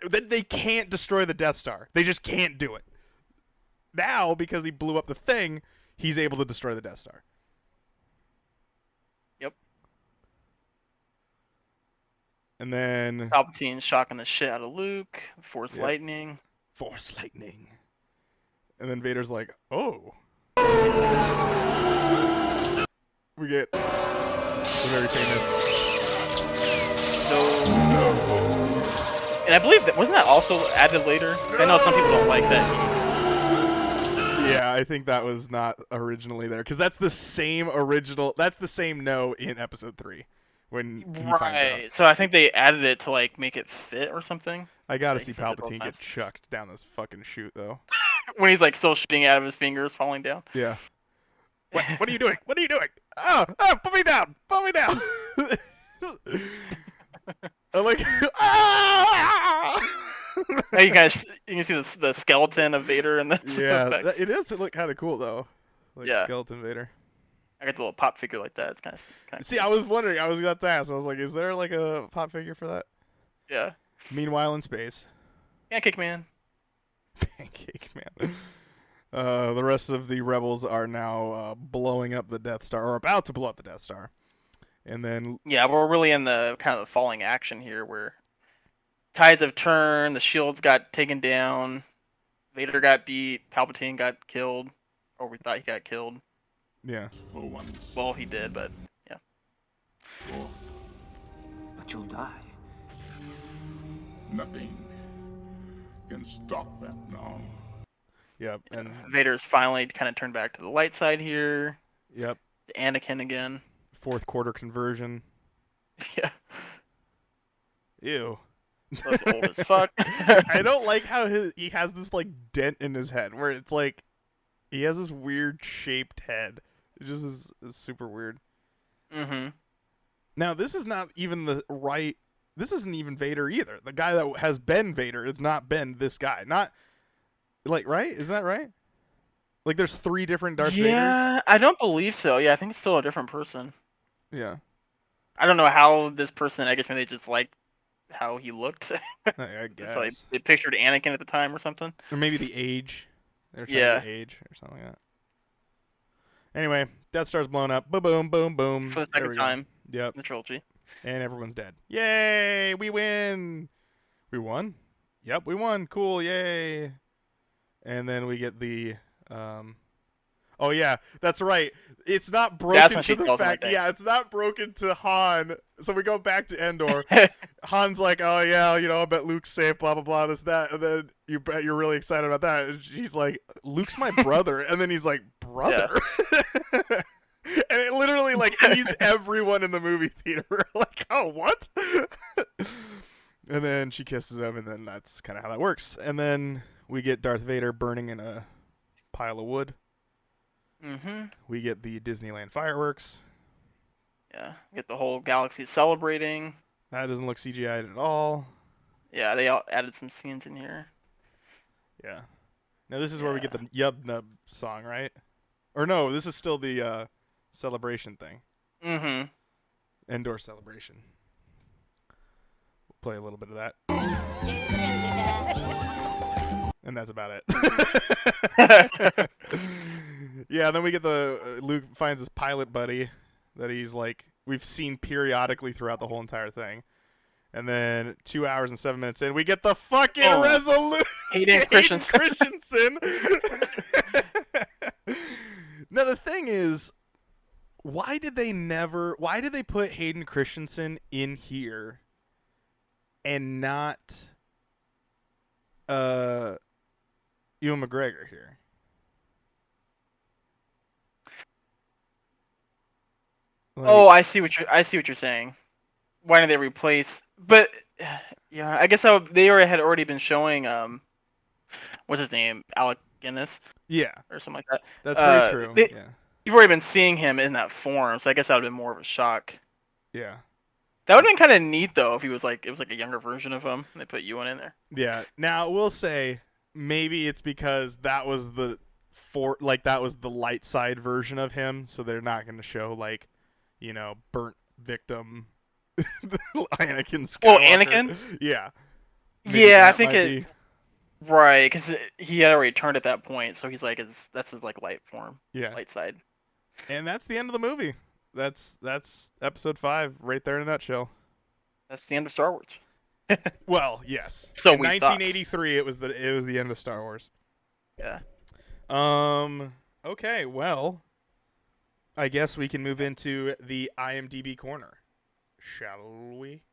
they can't destroy the Death Star. They just can't do it. Now, because he blew up the thing, he's able to destroy the Death Star. Yep. And then Palpatine's shocking the shit out of Luke. Force lightning. Force lightning. And then Vader's like, oh. We get the very famous. And I believe that wasn't that also added later? I know some people don't like that. Yeah, I think that was not originally there, because that's the same original. That's the same no in Episode 3 when he finds out. So I think they added it to like make it fit or something. I gotta see Palpatine get chucked down this fucking chute though. When he's like still shooting out of his fingers, falling down. Yeah. What are you doing? What are you doing? Oh, put me down! Put me down! I'm like, ah! You can see the skeleton of Vader in this. Yeah, it is. It look kind of cool though, like skeleton Vader. I got the little pop figure like that. It's kind of. See, cool. I was wondering. I was about to ask. I was like, is there like a pop figure for that? Yeah. Meanwhile, in space. Pancake Man. Pancake Man. The rest of the rebels are now blowing up the Death Star, or about to blow up the Death Star, and then. Yeah, we're really in the kind of the falling action here, where tides have turned, the shields got taken down, Vader got beat, Palpatine got killed, or we thought he got killed. Yeah. Well, he did, but yeah. But you'll die. Nothing can stop that now. Yep. And Vader's finally kind of turned back to the light side here. Yep. Anakin again. Fourth quarter conversion. Yeah. Ew. That's old as fuck. I don't like how he has this like dent in his head where it's like he has this weird shaped head. It just is super weird. Mm-hmm. Now this is not even this isn't even Vader either. The guy that has been Vader, it's not been this guy. Not like, right? Is that right? Like there's 3 different Darth Vaders? Yeah, I don't believe so. Yeah, I think it's still a different person. Yeah. I don't know how this person, I guess maybe they just liked how he looked. I guess. So like, they pictured Anakin at the time or something. Or maybe the age. They were trying to age or something like that. Anyway, Death Star's blown up. Boom, boom, boom, boom. For the second time. Yep. In the trilogy. And everyone's dead. Yay! We win! We won? Yep, we won. Cool, yay! And then we get the... Oh, yeah, that's right. It's not broken to the fact... Yeah, it's not broken to Han. So we go back to Endor. Han's like, oh, yeah, I bet Luke's safe, blah, blah, blah, this, that. And then you bet you're really excited about that. And she's like, Luke's my brother. And then he's like, brother? Yeah. And it literally, like, eats everyone in the movie theater. Like, oh, what? And then she kisses him, and then that's kind of how that works. And then we get Darth Vader burning in a pile of wood. Mm-hmm. We get the Disneyland fireworks. Yeah, get the whole galaxy celebrating. That doesn't look CGI'd at all. Yeah, they added some scenes in here. Yeah. Now this is where we get the Yub Nub song, right? Or no, this is still the celebration thing. Mm-hmm. Endor celebration. We'll play a little bit of that. And that's about it. Yeah, then we get the Luke finds his pilot buddy that he's like we've seen periodically throughout the whole entire thing. And then 2 hours and 7 minutes in, we get the fucking resolution. Hayden Christensen. Now the thing is, why did they put Hayden Christensen in here and not Ewan McGregor here? Like, oh, I see what you're saying. Why did they replace? But yeah, I guess they had already been showing what's his name, Alec Guinness. Yeah, or something like that. That's very true. Yeah. You've already been seeing him in that form, so I guess that would have been more of a shock. Yeah. That would have been kind of neat though if he was like it was like a younger version of him. And they put Ewan in there. Yeah. Now we'll say maybe it's because that was the that was the light side version of him, so they're not going to show like, burnt victim Anakin Skywalker. Oh, Anakin? Yeah. Maybe Yeah, I that think might it. be. Right, because he had already turned at that point, so he's like that's his like light form, Yeah. light side. And that's the end of the movie. That's episode 5 right there in a nutshell. That's the end of Star Wars. Well, yes. So in we thought. 1983 it was the end of Star Wars. Yeah. Okay, well, I guess we can move into the IMDb corner. Shall we?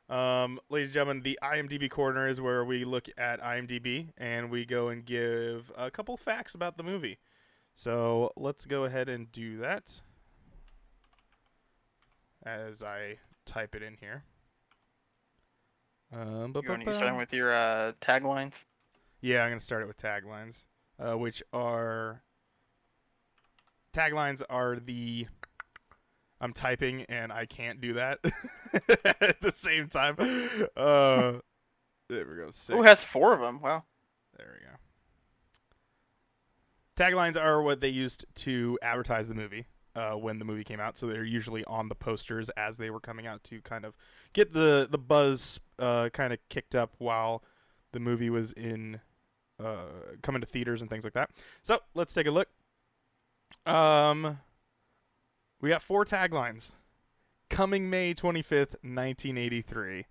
Ladies and gentlemen, the IMDb corner is where we look at IMDb and we go and give a couple facts about the movie. So let's go ahead and do that as I type it in here. You're starting with your taglines. Yeah, I'm going to start it with taglines, which are... Taglines are the... I'm typing and I can't do that at the same time. There we go. 6. Who has 4 of them? Wow. There we go. Taglines are what they used to advertise the movie when the movie came out, so they're usually on the posters as they were coming out to kind of get the buzz kind of kicked up while the movie was in coming to theaters and things like that. So let's take a look. We got 4 taglines. Coming May 25th, 1983,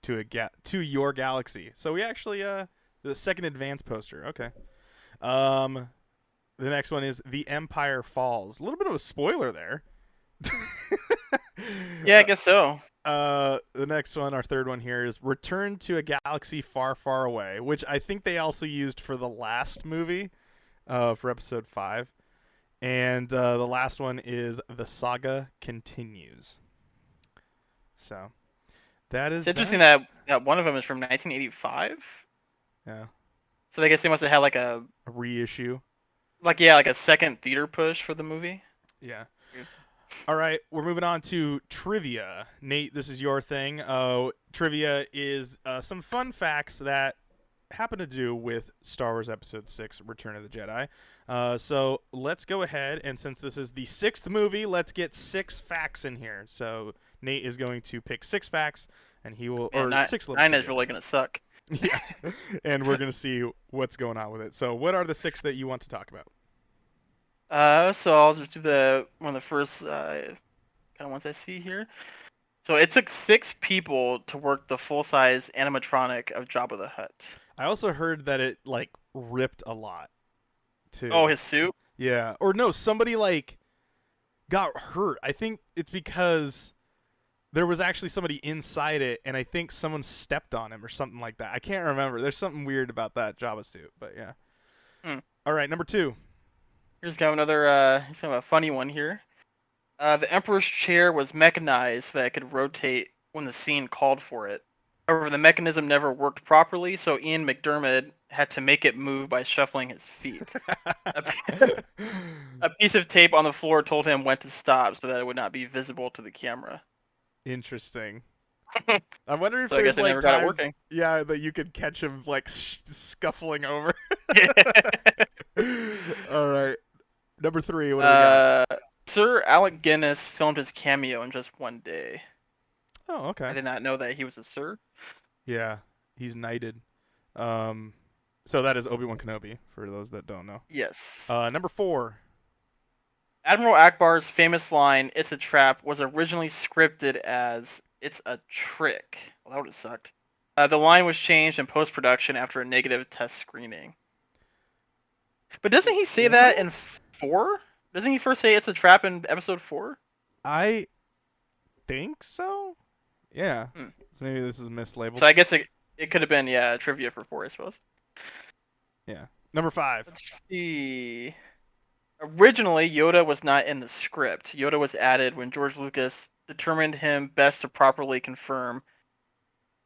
to your galaxy. So we actually the second advance poster. Okay. The next one is The Empire Falls. A little bit of a spoiler there. Yeah, I guess so. The next one, our third one here, is Return to a Galaxy Far, Far Away, which I think they also used for the last movie, for episode 5. And the last one is The Saga Continues. So that is It's interesting that one of them is from 1985. Yeah. So I guess they must have had like a reissue. Like a second theater push for the movie. Yeah. Yeah. All right, we're moving on to trivia. Nate, this is your thing. Trivia is some fun facts that happen to do with Star Wars Episode 6, Return of the Jedi. So let's go ahead, and since this is the 6th movie, let's get 6 facts in here. So Nate is going to pick 6 facts, and he will... Man, or 6 9 is really going to suck. Yeah, and we're going to see what's going on with it. So what are the 6 that you want to talk about? So I'll just do one of the first kind of ones I see here. So it took 6 people to work the full-size animatronic of Jabba the Hutt. I also heard that it, like, ripped a lot, too. Oh, his suit? Yeah. Or no, somebody, like, got hurt. I think it's because there was actually somebody inside it, and I think someone stepped on him or something like that. I can't remember. There's something weird about that Jabba suit, but yeah. All right, number 2. Here's kind of another, here's kind of a funny one here. The Emperor's chair was mechanized so that it could rotate when the scene called for it. However, the mechanism never worked properly, so Ian McDiarmid had to make it move by shuffling his feet. A piece of tape on the floor told him when to stop so that it would not be visible to the camera. Interesting. I wonder if So I there's guess they like never got it times, working. yeah, that you could catch him like scuffling over. All right, number 3. What do we got? Sir Alec Guinness filmed his cameo in just one day. Oh, okay. I did not know that he was a sir. Yeah, he's knighted. So that is Obi-Wan Kenobi, for those that don't know. Yes. Number 4. Admiral Akbar's famous line, "It's a trap," was originally scripted as, "It's a trick." Well, that would have sucked. The line was changed in post-production after a negative test screening. But doesn't he say that in 4? Doesn't he first say it's a trap in episode 4? I think so. Yeah. So maybe this is mislabeled. So I guess it could have been, yeah, trivia for 4, I suppose. Yeah. Number 5. Let's see. Originally, Yoda was not in the script. Yoda was added when George Lucas determined him best to properly confirm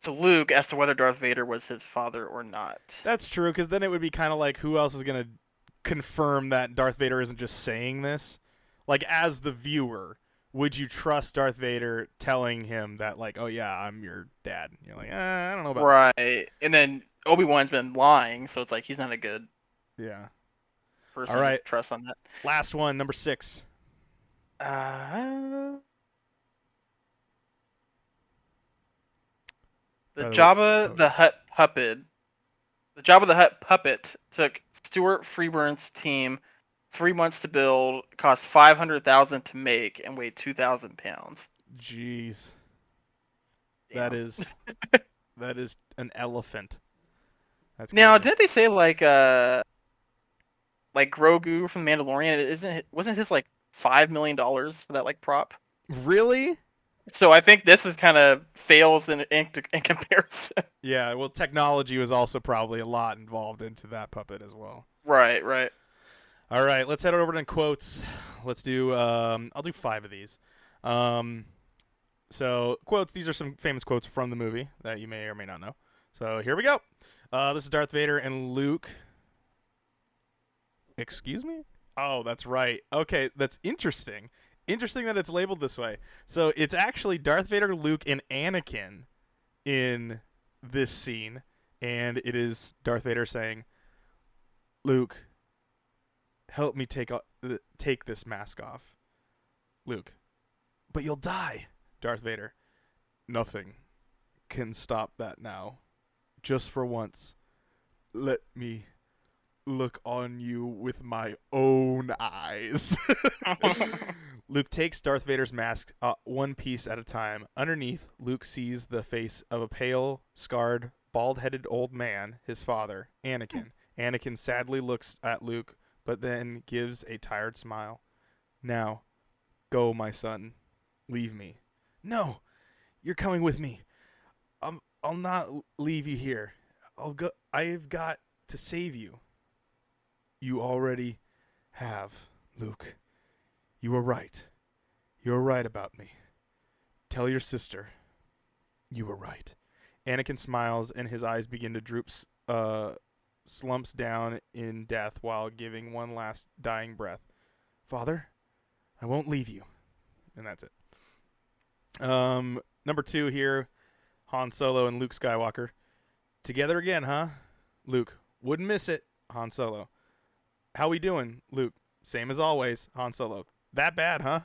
to Luke as to whether Darth Vader was his father or not. That's true, because then it would be kind of like, who else is going to confirm that Darth Vader isn't just saying this? Like, as the viewer, would you trust Darth Vader telling him that, like, oh yeah, I'm your dad? You're like, I don't know about right. And then Obi-Wan's been lying, so it's like he's not a good that. Yeah. person All to right. trust on that. Last one, number 6. The By the way- Jabba oh, the Hutt puppet. The Jabba the Hutt puppet took Stuart Freeburn's team 3 months to build, cost $500,000 to make, and weighed 2,000 pounds. Jeez. Damn. That is an elephant. That's Now, crazy. didn't they say like Grogu from Mandalorian? Wasn't his like $5 million for that like prop? Really? So I think this is kind of fails in comparison. Yeah, well, technology was also probably a lot involved into that puppet as well. Right, right. All right, let's head over to quotes. Let's do, I'll do 5 of these. So, quotes, these are some famous quotes from the movie that you may or may not know. So, here we go. This is Darth Vader and Luke. Excuse me? Oh, that's right. Okay, that's interesting. Interesting that it's labeled this way. So, it's actually Darth Vader, Luke, and Anakin in this scene. And it is Darth Vader saying, Luke, help me take this mask off. Luke, but you'll die. Darth Vader, nothing can stop that now. Just for once, let me look on you with my own eyes. Luke takes Darth Vader's mask one piece at a time. Underneath, Luke sees the face of a pale, scarred, bald-headed old man, his father, Anakin. Anakin sadly looks at Luke, but then gives a tired smile. Now, go, my son. Leave me. No, you're coming with me. I'll not leave you here. I'll go. I've got to save you. You already have, Luke. You were right. You were right about me. Tell your sister. You were right. Anakin smiles and his eyes begin to droop, slumps down in death while giving one last dying breath. Father, I won't leave you. And that's it. Number 2 here, Han Solo and Luke Skywalker. Together again, huh? Luke, wouldn't miss it. Han Solo. How we doing, Luke? Same as always. Han Solo. That bad, huh?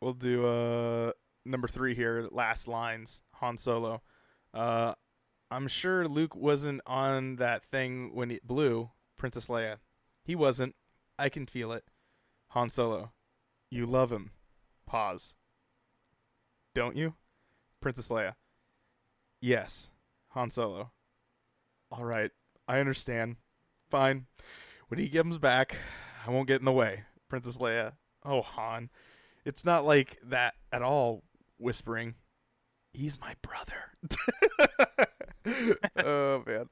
We'll do number 3 here, last lines. Han Solo. I'm sure Luke wasn't on that thing when it blew. Princess Leia. He wasn't. I can feel it. Han Solo. You love him. Pause. Don't you? Princess Leia. Yes. Han Solo. All right. I understand. Fine. When he comes back, I won't get in the way. Princess Leia. Oh, Han. It's not like that at all, whispering. He's my brother. Oh, man.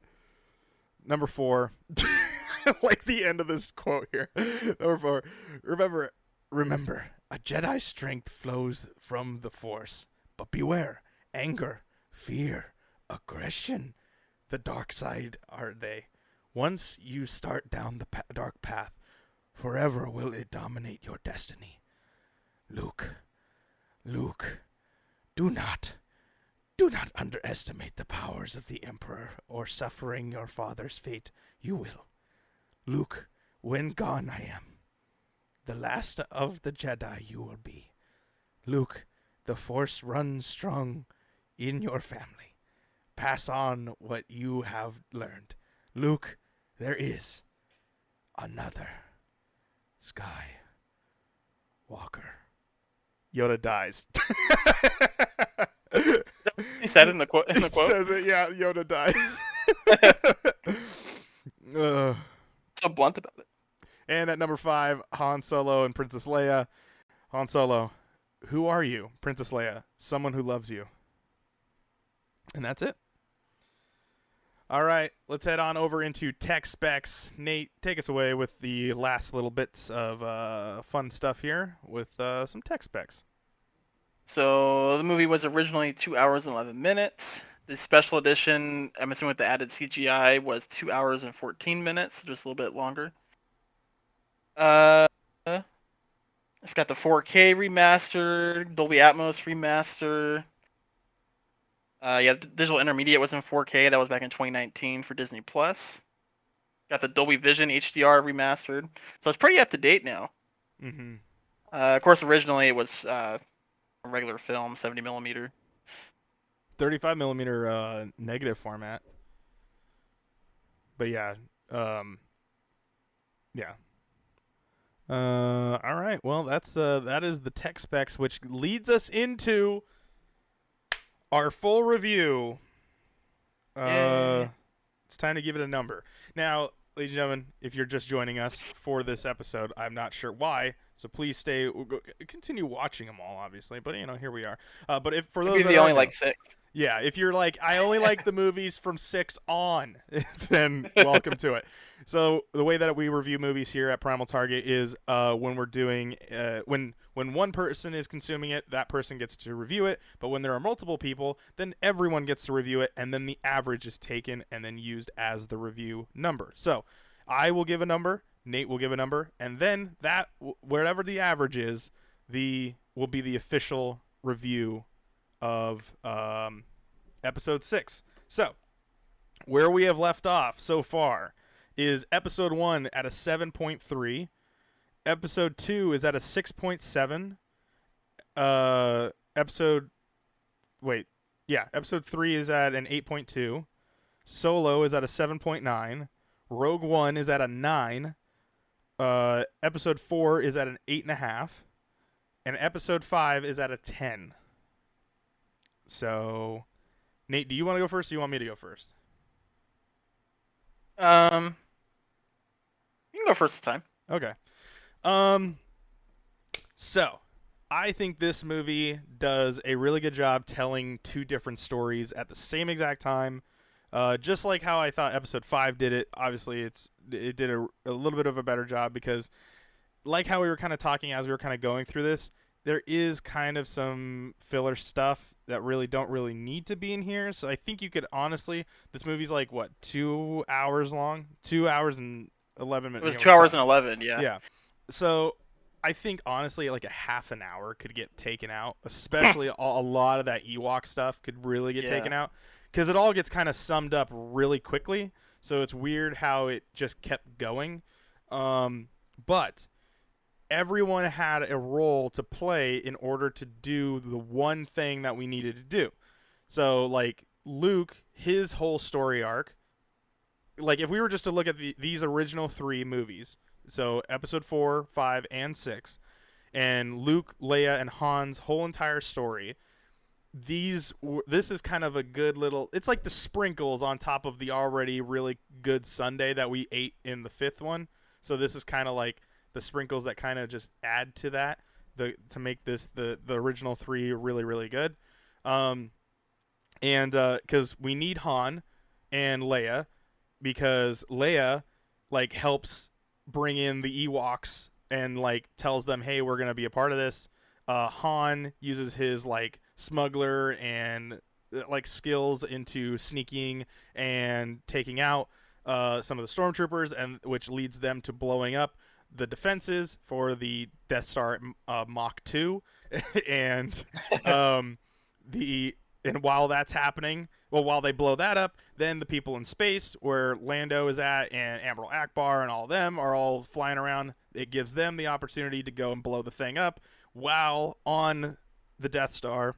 Number 4. Like the end of this quote here. Number 4. Remember, a Jedi's strength flows from the Force. But beware, anger, fear, aggression. The dark side are they. Once you start down the dark path, forever will it dominate your destiny. Luke, do not underestimate the powers of the Emperor or suffering your father's fate. You will. Luke, when gone I am, the last of the Jedi you will be. Luke, the Force runs strong in your family. Pass on what you have learned. Luke, there is another Skywalker. Yoda dies. He said it in the quote. In the quote. Says it, yeah. Yoda dies. So blunt about it. And at number 5, Han Solo and Princess Leia. Han Solo, who are you? Princess Leia, someone who loves you. And that's it. All right, let's head on over into tech specs. Nate, take us away with the last little bits of fun stuff here with some tech specs. So the movie was originally 2 hours and 11 minutes. The special edition, I'm assuming with the added CGI, was 2 hours and 14 minutes, just a little bit longer. Uh, it's got the 4K remastered, Dolby Atmos remaster. Yeah, Digital Intermediate was in 4K. That was back in 2019 for Disney Plus. Got the Dolby Vision HDR remastered, so it's pretty up to date now. Mm-hmm. Of course, originally it was a regular film, 70 millimeter. 35 millimeter negative format. But yeah, yeah. All right. Well, that is the tech specs, which leads us into our full review. Yay. It's time to give it a number. Now, ladies and gentlemen, if you're just joining us for this episode, I'm not sure why, so please continue watching them all, obviously. But here we are. But if for those Maybe that they only aren't like know- 6. Yeah, if you're like, I only like the movies from 6 on, then welcome to it. So the way that we review movies here at Primal Target is when we're doing when one person is consuming it, that person gets to review it. But when there are multiple people, then everyone gets to review it, and then the average is taken and then used as the review number. So I will give a number, Nate will give a number, and then that wherever the average is, will be the official review of episode 6. So, where we have left off so far is episode 1 at a 7.3. Episode 2 is at a 6.7. Episode 3 is at an 8.2. Solo is at a 7.9. Rogue One is at a 9. Episode 4 is at an 8.5. And episode 5 is at a 10. So, Nate, do you want to go first or do you want me to go first? You can go first this time. Okay. So, I think this movie does a really good job telling two different stories at the same exact time. Just like how I thought episode 5 did it. Obviously, it did a little bit of a better job because, like how we were kind of talking as we were kind of going through this, there is kind of some filler stuff that don't really need to be in here. So I think you could honestly, this movie's like, what, 2 hours long? 2 hours and 11 minutes. It was 2 hours and 11, yeah. Yeah. So I think honestly, like a half an hour could get taken out, especially a lot of that Ewok stuff could really get taken out because it all gets kind of summed up really quickly. So it's weird how it just kept going. But everyone had a role to play in order to do the one thing that we needed to do. So like Luke, his whole story arc, like if we were just to look at these original 3 movies, so episode 4, 5, and 6, and Luke, Leia, and Han's whole entire story, this is kind of a good little, it's like the sprinkles on top of the already really good sundae that we ate in the 5th one. So this is kind of like the sprinkles that kind of just add to that to make this the original 3 really, really good. And because we need Han and Leia, because Leia like helps bring in the Ewoks and like tells them, hey, we're gonna be a part of this. Han uses his like smuggler and like skills into sneaking and taking out some of the stormtroopers, and which leads them to blowing up the defenses for the Death Star Mach 2. And while that's happening, while they blow that up, then the people in space where Lando is at and Admiral Akbar and all of them are all flying around. It gives them the opportunity to go and blow the thing up while on the Death Star.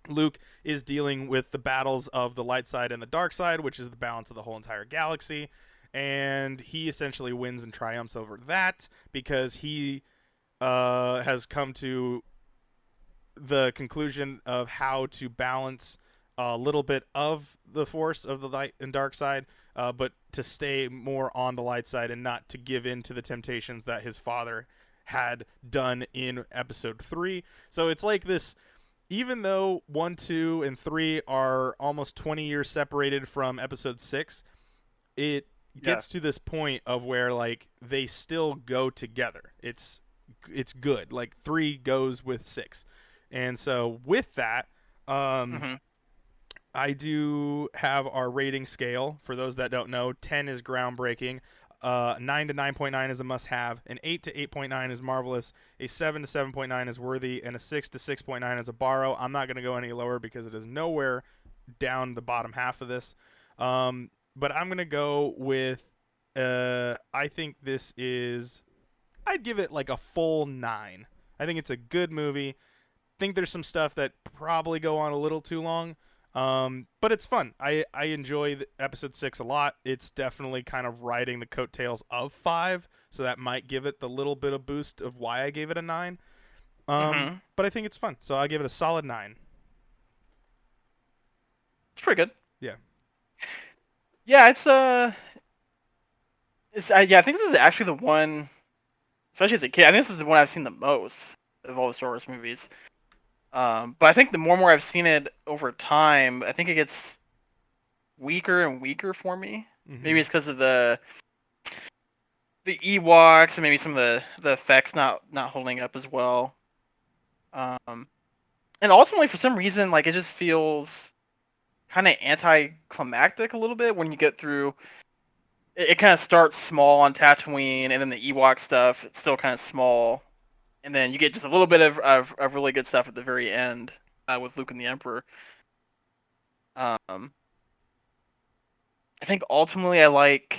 Luke is dealing with the battles of the light side and the dark side, which is the balance of the whole entire galaxy. And he essentially wins and triumphs over that because he has come to the conclusion of how to balance a little bit of the force of the light and dark side, but to stay more on the light side and not to give in to the temptations that his father had done in episode 3. So it's like this, even though 1, 2, and 3 are almost 20 years separated from episode 6, it gets to this point of where like they still go together. It's good. Like 3 goes with 6. And so with that, I do have our rating scale. For those that don't know, 10 is groundbreaking. 9 to 9.9 is a must-have. An 8 to 8.9 is marvelous. A 7 to 7.9 is worthy, and a 6 to 6.9 is a borrow. I'm not going to go any lower because it is nowhere down the bottom half of this. But I'm going to go with. I think this is. I'd give it like a full 9. I think it's a good movie. Think there's some stuff that probably go on a little too long. But it's fun. I enjoy episode 6 a lot. It's definitely kind of riding the coattails of 5, so that might give it the little bit of boost of why I gave it a 9. But I think it's fun, so I'll give it a solid 9. It's pretty good. Yeah. Yeah, I think this is actually the one, especially as a kid. I think this is the one I've seen the most of all the Star Wars movies. But I think the more and more I've seen it over time, I think it gets weaker and weaker for me. Mm-hmm. Maybe it's because of the Ewoks and maybe some of the effects not holding up as well. And ultimately, for some reason, like it just feels kind of anticlimactic a little bit when you get through. It kind of starts small on Tatooine, and then the Ewok stuff, it's still kind of small. And then you get just a little bit of really good stuff at the very end with Luke and the Emperor. I think ultimately I like...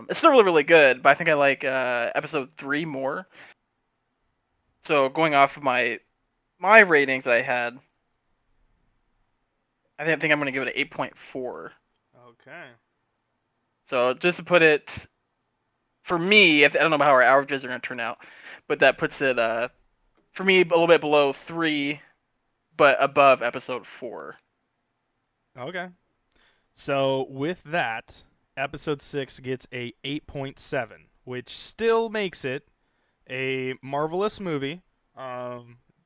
it's still really, really good, but I think I like episode 3 more. So going off of my ratings I had, I think I'm going to give it an 8.4. Okay. So just to put it... For me, I don't know how our averages are going to turn out, but that puts it, for me, a little bit below 3, but above episode 4. Okay. So with that, episode 6 gets a 8.7, which still makes it a marvelous movie.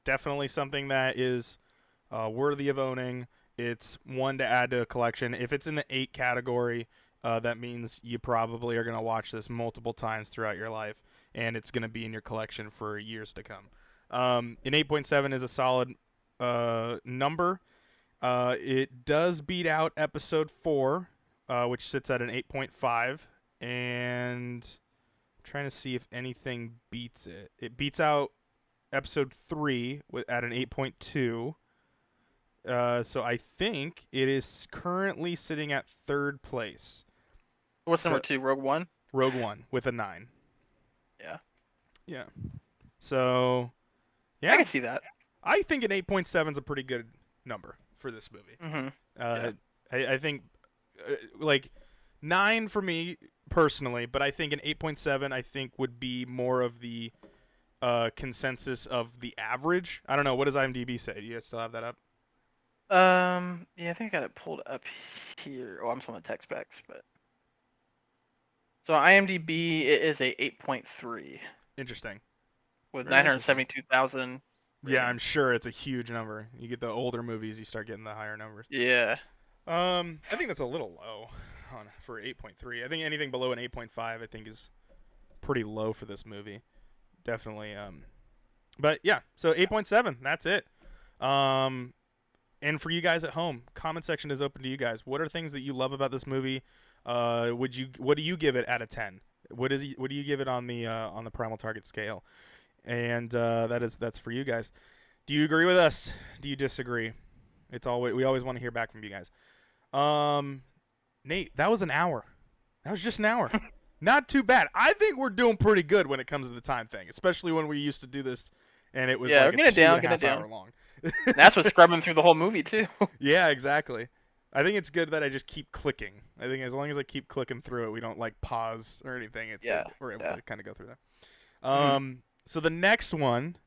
Definitely something that is worthy of owning. It's one to add to a collection. If it's in the 8 category, that means you probably are going to watch this multiple times throughout your life, and it's going to be in your collection for years to come. An 8.7 is a solid number. It does beat out episode 4, which sits at an 8.5, and I'm trying to see if anything beats it. It beats out episode 3 at an 8.2. So I think it is currently sitting at 3rd place. What's number 2? Rogue One? Rogue One with a 9. Yeah. Yeah. So, yeah. I can see that. I think an 8.7 is a pretty good number for this movie. Mm-hmm. Yeah. I think, like, 9 for me personally, but I think an 8.7 I think would be more of the consensus of the average. I don't know. What does IMDb say? Do you guys still have that up? Yeah, I think I got it pulled up here. Oh, I'm still on the tech specs, but so IMDb it is a 8.3 Interesting. with Very 972,000. Yeah, I'm sure it's a huge number. You get the older movies, you start getting the higher numbers. Yeah. I think that's a little low for 8.3. I think anything below an 8.5 I think is pretty low for this movie. Definitely. But yeah, so 8.7, that's it. And for you guys at home, comment section is open to you guys. What are things that you love about this movie? What do you give it out of 10? What do you give it on the Primal Target scale? And that's for you guys. Do you agree with us? Do you disagree? We always want to hear back from you guys. Nate, that was an hour. That was just an hour. Not too bad. I think we're doing pretty good when it comes to the time thing, especially when we used to do this and it was like a 2.5 hour long. That's what's scrubbing through the whole movie too. Yeah, exactly. I think it's good that I just keep clicking. I think as long as I keep clicking through it, we don't like pause or anything. It's like we're able to kind of go through that. So the next one,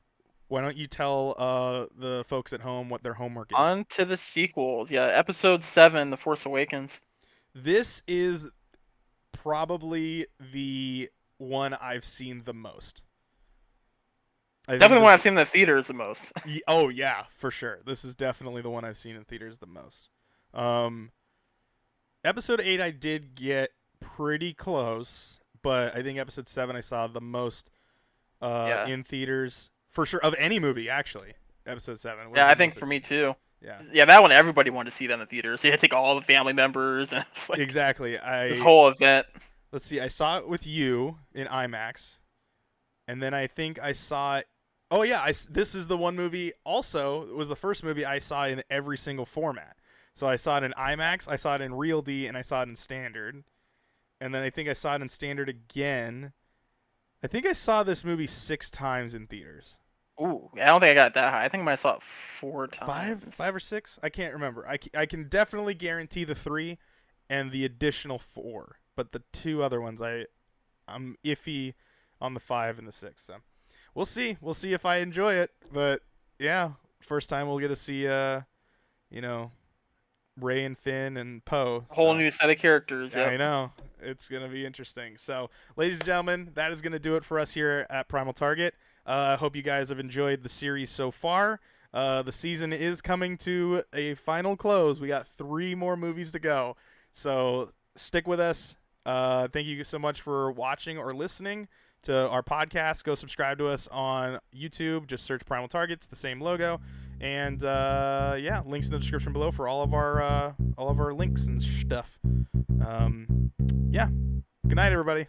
why don't you tell the folks at home what their homework is? On to the sequels. Yeah, episode 7, The Force Awakens. This is probably the one I've seen the most. Definitely one I've seen in the theaters the most. Oh, yeah, for sure. This is definitely the one I've seen in theaters the most. Episode 8 I did get pretty close, but I think episode 7 I saw the most in theaters, for sure, of any movie, actually. Episode 7. Yeah, I think for me too. Yeah. Yeah, that one everybody wanted to see that in the theater. So you had to take all the family members. And it's like exactly. this whole event. let's see. I saw it with you in IMAX, and then I think I saw it. Oh yeah, this is the one movie. Also, it was the first movie I saw in every single format. So I saw it in IMAX, I saw it in Real D, and I saw it in Standard. And then I think I saw it in Standard again. I think I saw this movie 6 times in theaters. Ooh, I don't think I got that high. I think I might have saw it 4 times. Five or 6? I can't remember. I can definitely guarantee the 3 and the additional 4. But the 2 other ones, I'm iffy on the 5 and the 6. So we'll see. We'll see if I enjoy it. But yeah, first time we'll get to see, Rey and Finn and Poe. Whole new set of characters. Yep. I know. It's going to be interesting. So, ladies and gentlemen, that is going to do it for us here at Primal Target. I hope you guys have enjoyed the series so far. The season is coming to a final close. We got 3 more movies to go. So, stick with us. Thank you so much for watching or listening to our podcast. Go subscribe to us on YouTube. Just search Primal Targets, the same logo. And links in the description below for all of our links and stuff. Good night, everybody.